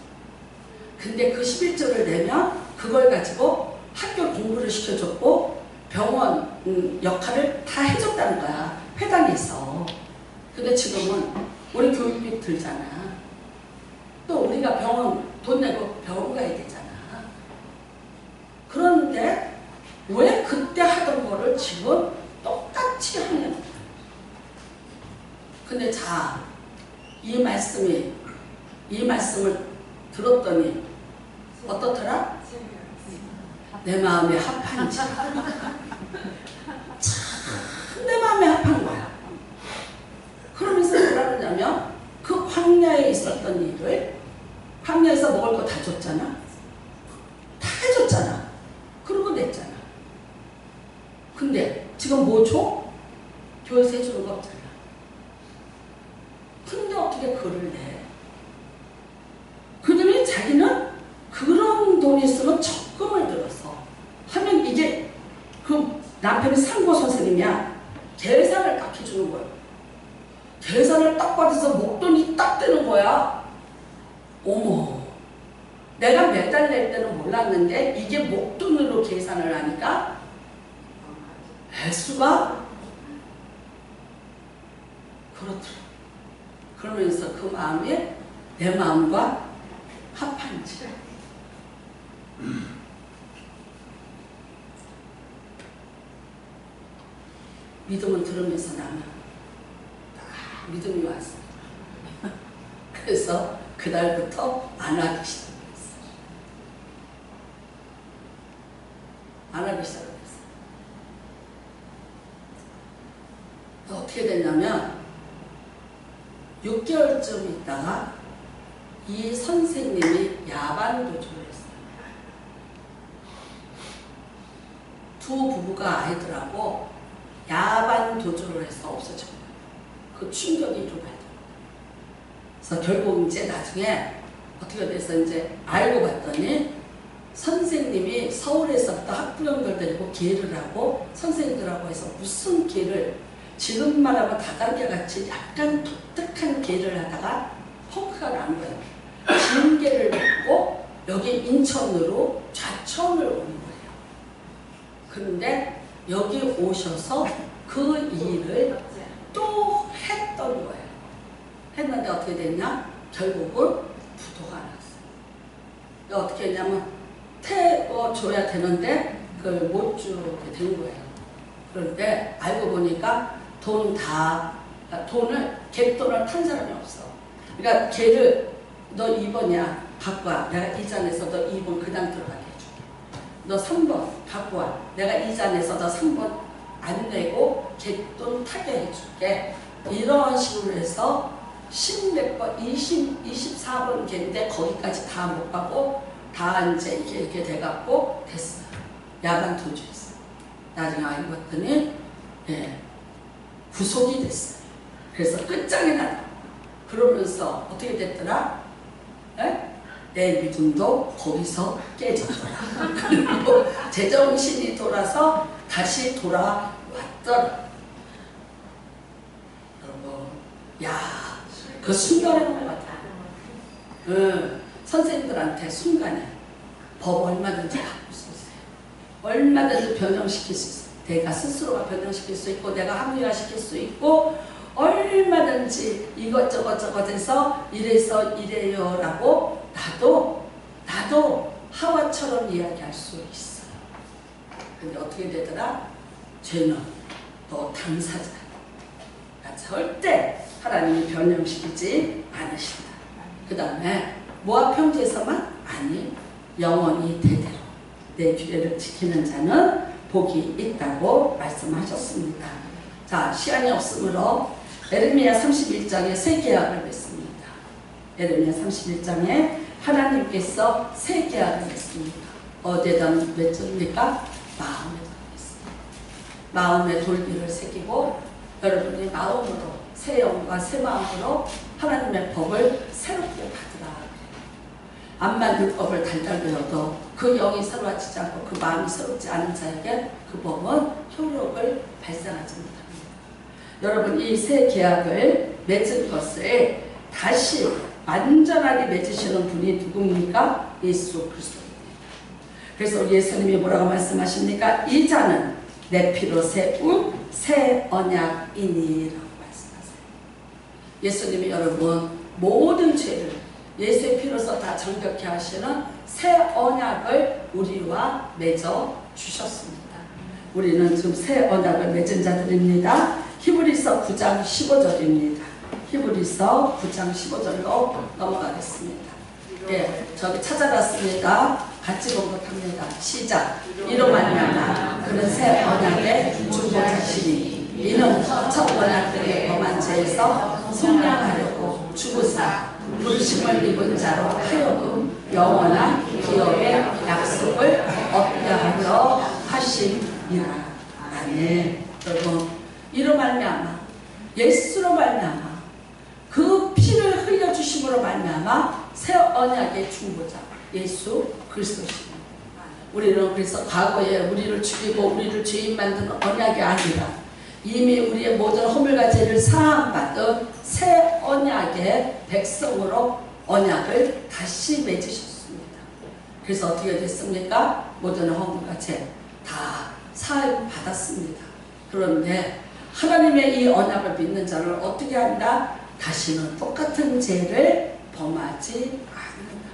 A: 근데 그 11조를 내면 그걸 가지고 학교 공부를 시켜줬고 병원 역할을 다 해줬다는 거야. 회당에서. 근데 지금은 우리 교육비 들잖아. 또 우리가 병원 돈 내고 병원 가야 되잖아. 그런데 왜 그때 하던 거를 지금 똑같이 하냐. 근데 자, 이 말씀을 들었더니 어떻더라? 내 마음에 합한지. 참 내 마음에 합한 거야. 그러면서 뭐라 그러냐면 그 광야에 있었던 일을 광야에서 먹을 거 다 줬잖아. 다 해줬잖아. 그러고 냈잖아. 근데 지금 뭐 줘? 교회에서 해주는 거 없잖아. 근데 어떻게 글을 내? 그들이 자기는 그런 돈이 있으면 적금을 들어서 하면 이게 그 남편이 상고 선생님이야. 계산을 딱 해주는 거야. 계산을 딱 받아서 목돈이 딱 되는 거야. 어머, 내가 매달 낼 때는 몰랐는데 이게 목돈으로 계산을 하니까 횟수가 그렇더라. 그러면서 그 마음에 내 마음과 합한지. 믿음을 들으면서 나는 딱 믿음이 왔어. 그래서 그날부터 안 하기 시작했어. 안 하기 시작했어. 어떻게 됐냐면 6개월쯤 있다가 이 선생님이 야반도주를 했어요. 두 부부가 아이들하고 야반도주를 해서 없어진 거예요. 그 충격이 일어나요. 그래서 결국 이제 나중에 어떻게 돼서 이제 알고 봤더니 선생님이 서울에서부터 학부형들 데리고 기회를 하고 선생님들하고 해서 무슨 기회를 지금 말하면 다단계같이 약간 독특한 기회를 하다가 펑크가 난 거예요. 징계를 받고 여기 인천으로 좌천을 오는 거예요. 그런데 여기 오셔서 그 일을 또 했던 거예요. 했는데 어떻게 됐냐? 결국은 부도가 났어요. 어떻게 했냐면 태워줘야 되는데 그걸 못 주게 된 거예요. 그런데 알고 보니까 돈을 갯돈을 탄 사람이 없어. 그러니까 걔를 너 2번이야 갖고 와. 내가 이자 내서 너 2번 그냥 들어가게 해줄게. 너 3번 갖고 와. 내가 이자 내서 너 3번 안 내고 갯돈 타게 해줄게. 이런 식으로 해서 10몇 번, 24번 갠데 거기까지 다 못 가고 다 이제 이렇게 돼갖고 됐어요. 야간 도주했어요. 나중에 알고 봤더니 구속이 됐어요. 그래서 끝장이 나다. 그러면서 어떻게 됐더라? 내 믿음도 거기서 깨졌더라. 그리고 제정신이 돌아서 다시 돌아왔더라. 여러분, 야, 그 순간에 본 것 같아요. 선생님들한테 순간에 법 얼마든지 갖고 얼마든지 변형시킬 수 있어. 내가 스스로가 변형시킬 수 있고 내가 합리화시킬 수 있고 얼마든지 이것저것 해서 이래서 이래요 라고 나도 하와처럼 이야기할 수 있어요. 근데 어떻게 되더라? 죄는 너 당사자. 절대 하나님이 변형시키지 않으신다. 그 다음에 모압 평지에서만 아니 영원히 대대로 내 규례를 지키는 자는 복이 있다고 말씀하셨습니다. 자, 시간이 없으므로 에레미야 31장에 새 계약을 맺습니다. 에레미야 31장에 하나님께서 새 계약을 맺습니다. 어디에다 맺습니까? 마음에 맺습니다. 마음에 돌기를 새기고 여러분이 마음으로 새 영과 새 마음으로 하나님의 법을 새롭게 받으라. 암만 율법을 달달 배워도 그 영이 새로워지지 않고 그 마음이 새롭지 않은 자에게 그 법은 효력을 발생하지 못합니다. 여러분 이 새 계약을 맺은 것을 다시 완전하게 맺으시는 분이 누굽니까? 예수 그리스도입니다. 그래서 예수님이 뭐라고 말씀하십니까? 이 자는 내 피로 세운 새 언약이니라고 말씀하세요. 예수님이 여러분 모든 죄를 예수의 피로서 다 정결케 하시는 새 언약을 우리와 맺어 주셨습니다. 우리는 지금 새 언약을 맺은 자들입니다. 히브리서 9장 15절입니다. 히브리서 9장 15절로 넘어가겠습니다. 예, 저기 찾아봤습니다. 같이 공부합니다. 시작. 이로 말미암아 그는 새 언약의 중보자시니 이는 첫 언약들의 범한 죄에서 속량하려고 죽으사 부르심을 입은 자로 하여금 영원한 기업의 약속을 얻게 하려 하심이라. 아멘. 여러분 이로 말미암아 예수로 말미암아 그 피를 흘려주심으로 말미암아 새 언약의 중보자 예수 그리스도십니다. 우리는 그래서 과거에 우리를 죽이고 우리를 죄인 만드는 언약이 아니라 이미 우리의 모든 허물과 죄를 사함받은 새 언약의 백성으로 언약을 다시 맺으셨습니다. 그래서 어떻게 됐습니까? 모든 허물과 죄 다 사함 받았습니다. 그런데 하나님의 이 언약을 믿는 자를 어떻게 한다? 다시는 똑같은 죄를 범하지 않는다.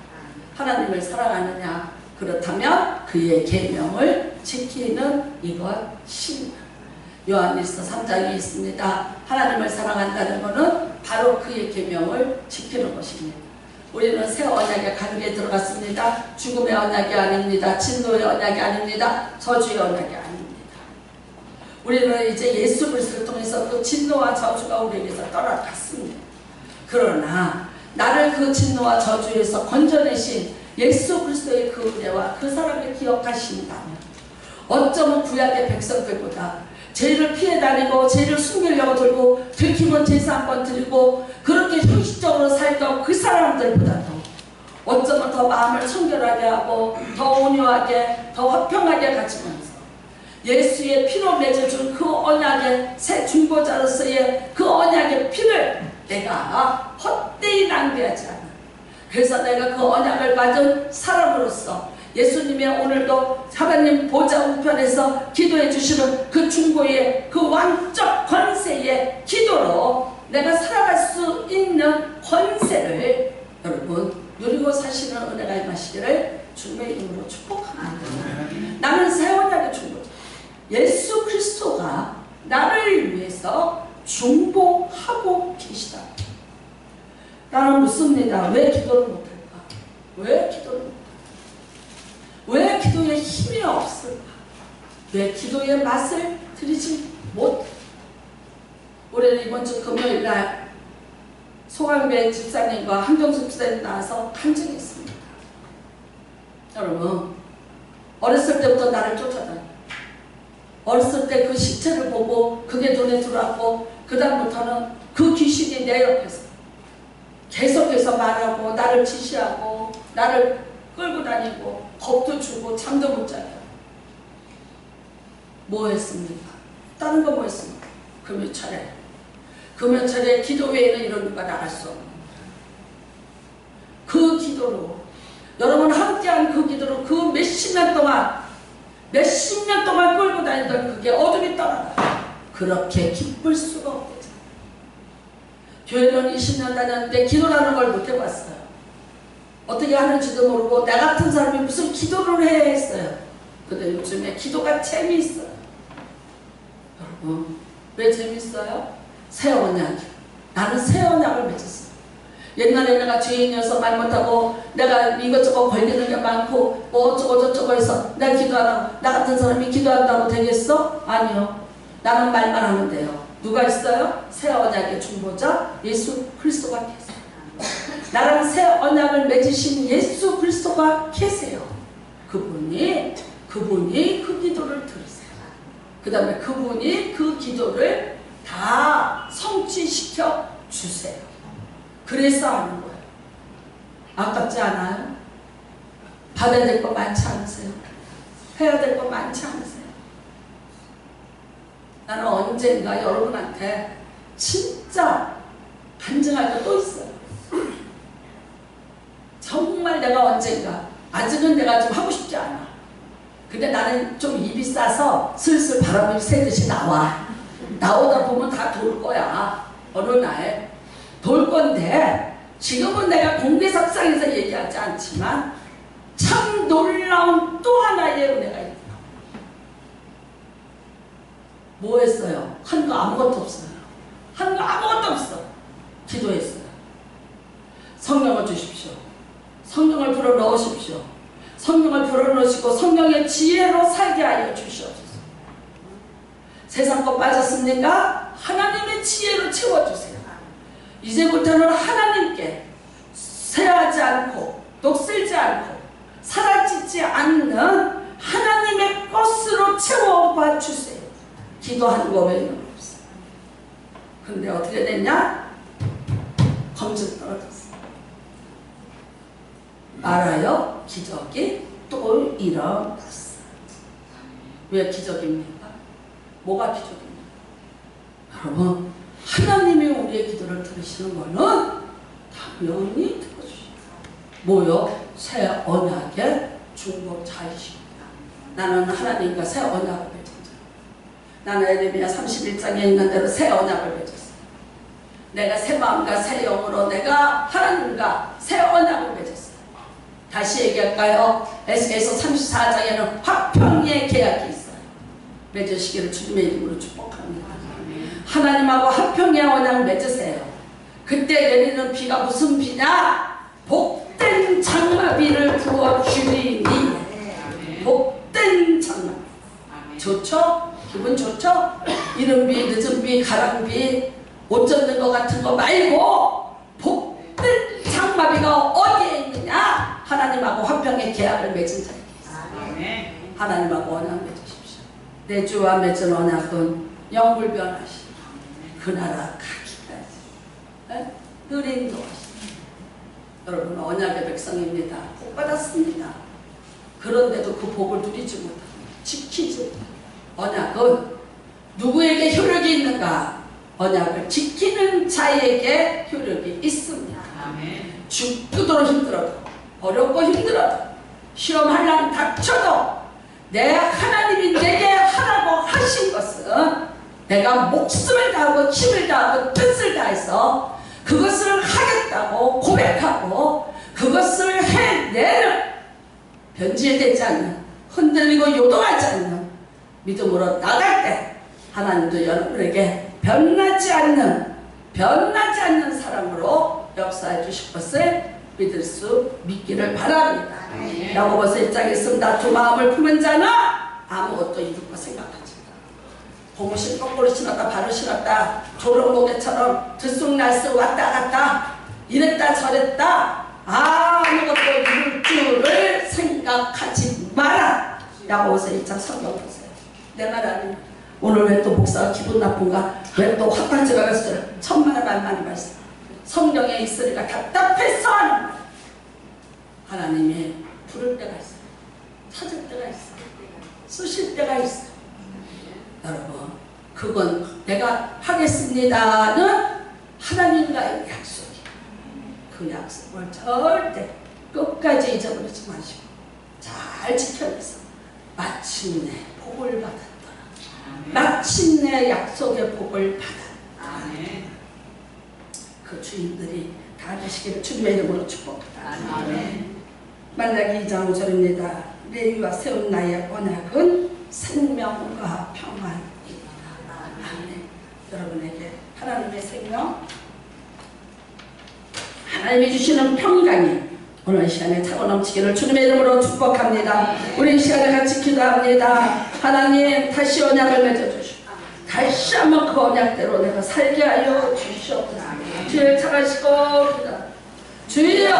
A: 하나님을 사랑하느냐? 그렇다면 그의 계명을 지키는 이것입니다. 요한일서 3장이 있습니다. 하나님을 사랑한다는 것은 바로 그의 계명을 지키는 것입니다. 우리는 새 언약의 가운데 들어갔습니다. 죽음의 언약이 아닙니다. 진노의 언약이 아닙니다. 저주의 언약이 아닙니다. 우리는 이제 예수 그리스도를 통해서 그 진노와 저주가 우리에게서 떠나갔습니다. 그러나 나를 그 진노와 저주에서 건져내신 예수 그리스도의 그 은혜와 그 사랑을 기억하신다면 어쩌면 구약의 백성들보다 죄를 피해 다니고 죄를 숨기려고 들고 들키면 제사 한번 드리고 그렇게 형식적으로 살던 그 사람들보다도 어쩌면 더 마음을 청결하게 하고 더 온유하게 더 화평하게 가지면서 예수의 피로 맺어준 그 언약의 새 중보자로서의 그 언약의 피를 내가 헛되이 낭비하지 않아. 그래서 내가 그 언약을 받은 사람으로서 예수님의 오늘도 하나님 보좌 우편에서 기도해 주시는 그 중보의 그 왕적 권세의 기도로 내가 살아갈 수 있는 권세를 여러분 누리고 사시는 은혜가 임하시기를 주님의 이름으로 축복합니다. 나는 새 언약의 중보자 예수 그리스도가 나를 위해서 중보하고 계시다. 나는 묻습니다. 왜 기도를 못할까? 왜 기도를 못할까? 왜 기도에 힘이 없을까? 왜 기도의 맛을 들이지 못할까? 우리는 이번 주 금요일날 송한배 집사님과 한경숙 집사님 나와서 간증했습니다. 여러분 어렸을 때부터 나를 쫓아다녀. 어렸을 때 그 시체를 보고 그게 눈에 들어왔고 그 다음부터는 그 귀신이 내 옆에서 계속해서 말하고 나를 지시하고 나를 끌고 다니고 겁도 주고 잠도 못 자요. 뭐 했습니까? 다른 거 뭐 했습니까? 금요철에 기도 외에는 이런 누가 나갈 수 없는 그 기도로 여러분 함께한 그 기도로 그 몇십 년 동안 몇십 년 동안 끌고 다니던 그게 어둠이 떠나가. 그렇게 기쁠 수가 없대잖아. 교회는 20년 다녔는데 기도라는 걸 못 해봤어요. 어떻게 하는지도 모르고 나 같은 사람이 무슨 기도를 해야 했어요. 근데 요즘에 기도가 재미있어요. 여러분, 왜 재미있어요? 새 언약. 나는 새 언약을 맺었어. 옛날에 내가 죄인이어서 말 못하고 내가 이것저것 걸리는 게 많고 뭐 어쩌고 저쩌고 해서 내가 기도 안 하고 나 같은 사람이 기도한다고 되겠어? 아니요. 나는 말만 하면 돼요. 누가 있어요? 새 언약의 중보자 예수 그리스도가 계세요. 나랑 새 언약을 맺으신 예수 그리스도가 계세요. 그분이 그 기도를 들으세요. 그 다음에 그분이 그 기도를 다 성취시켜 주세요. 그래서 하는 거예요. 아깝지 않아요? 받아야 될 거 많지 않으세요? 해야 될 거 많지 않으세요? 나는 언젠가 여러분한테 진짜 간증할 거 또 있어요. 정말 내가 언젠가, 아직은 내가 좀 하고 싶지 않아. 근데 나는 좀 입이 싸서 슬슬 바람을 새듯이 나와. 나오다 보면 다 돌 거야. 어느 날 돌 건데 지금은 내가 공개석상에서 얘기하지 않지만 참 놀라운 또 하나의 은혜가 있다. 뭐 했어요? 한 거 아무것도 없어요. 한 거 아무것도 없어. 기도했어요. 성령을 주십시오. 성령을 불어넣으십시오. 성령을 불어넣으시고 성령의 지혜로 살게 하여 주시옵소서. 세상 거 빠졌습니까? 하나님의 지혜로 채워주세요. 이제부터는 하나님께 쇠하지 않고 녹슬지 않고 사라지지 않는 하나님의 것으로 채워봐 주세요. 기도하는 거 외에는 없어요. 근데 어떻게 됐냐? 검증 떨어졌어요. 알아요? 기적이 또 일어났어요. 왜 기적입니까? 뭐가 기적입니까? 여러분, 하나님이 우리의 기도를 들으시는 거는 당연히 들어주시죠. 뭐요? 새 언약의 중보자이십니다. 나는 하나님과 새 언약을 맺은 자. 나는 에레미야 31장에 있는 대로 새 언약을 맺었어요. 내가 새 마음과 새 영으로 내가 하나님과 새 언약을 맺었어요. 다시 얘기할까요? 에스겔서 34장에는 화평의 계약이 있어요. 맺으시기를 주님의 이름으로 축복합니다. 하나님하고 화평의 언약을 맺으세요. 그때 내리는 비가 무슨 비냐? 복된 장마비를 부어주리니. 복된 장마비. 좋죠? 기분 좋죠? 이른 비, 늦은 비, 가랑비, 옷 젖는 것 같은 거 말고 복된 장마비가 어디에 있느냐? 하나님하고 화평의 계약을 맺은 자에게 있어요. 하나님하고 언약 맺으십시오. 내 주와 맺은 언약은 영불변하시 그 나라 가기까지 느린 도하시. 여러분, 언약의 백성입니다. 복 받았습니다. 그런데도 그 복을 누리지 못합니다. 지키지 못합니다. 언약은 누구에게 효력이 있는가? 언약을 지키는 자에게 효력이 있습니다. 죽도록 힘들어도, 어렵고 힘들어도, 시험하려면 닥쳐도 내 하나님이 내게 하라고 하신 것은 내가 목숨을 다하고 힘을 다하고 뜻을 다해서 그것을 하겠다고 고백하고 그것을 해내는, 변질되지 않는, 흔들리고 요동하지 않는 믿음으로 나갈 때 하나님도 여러분에게 변하지 않는 사람으로 역사해 주실 것을 믿기를 바랍니다. 야고보서 1장에 있습니다. 두 마음을 품은 자는 아무것도 이룰 거 생각하지. 고무신 거꾸로 신었다 바로 신었다, 조롱고개처럼 들쑥날쑥 왔다 갔다 이랬다 저랬다 아무것도 이룰 줄을 생각하지 마라. 야고보서 1장 성경 보세요. 내 말 아니에요. 오늘 왜 또 목사가 기분 나쁜가? 왜 또 화딱지가 갔어요? 천만의 말만이 말씀. 성경에 있으니까 답답해서 하는 거예요. 하나님이 부를 때가 있어요. 찾을 때가 있어요. 쓰실 때가 있어요. 여러분, 그건 내가 하겠습니다는 하나님과의 약속이에요. 그 약속을 절대 끝까지 잊어버리지 마시고 잘 지켜내서 마침내 복을 받았더라. 마침내 약속의 복을 받았다. 그 주인들이 다 되시기를 주님의 이름으로 축복합니다. 말라기 2장 5절입니다. 레위와 세운 나의 언약은 생명과 평안입니다. 아멘. 여러분에게 하나님의 생명, 하나님이 주시는 평강이 오늘 이 시간에 차고 넘치기를 주님의 이름으로 축복합니다. 우리 이 시간에 같이 기도합니다. 하나님 다시 언약을 맺어주시고 다시 한번 그 언약대로 내가 살게 하여 주시옵소서. 주의 착하시고 주여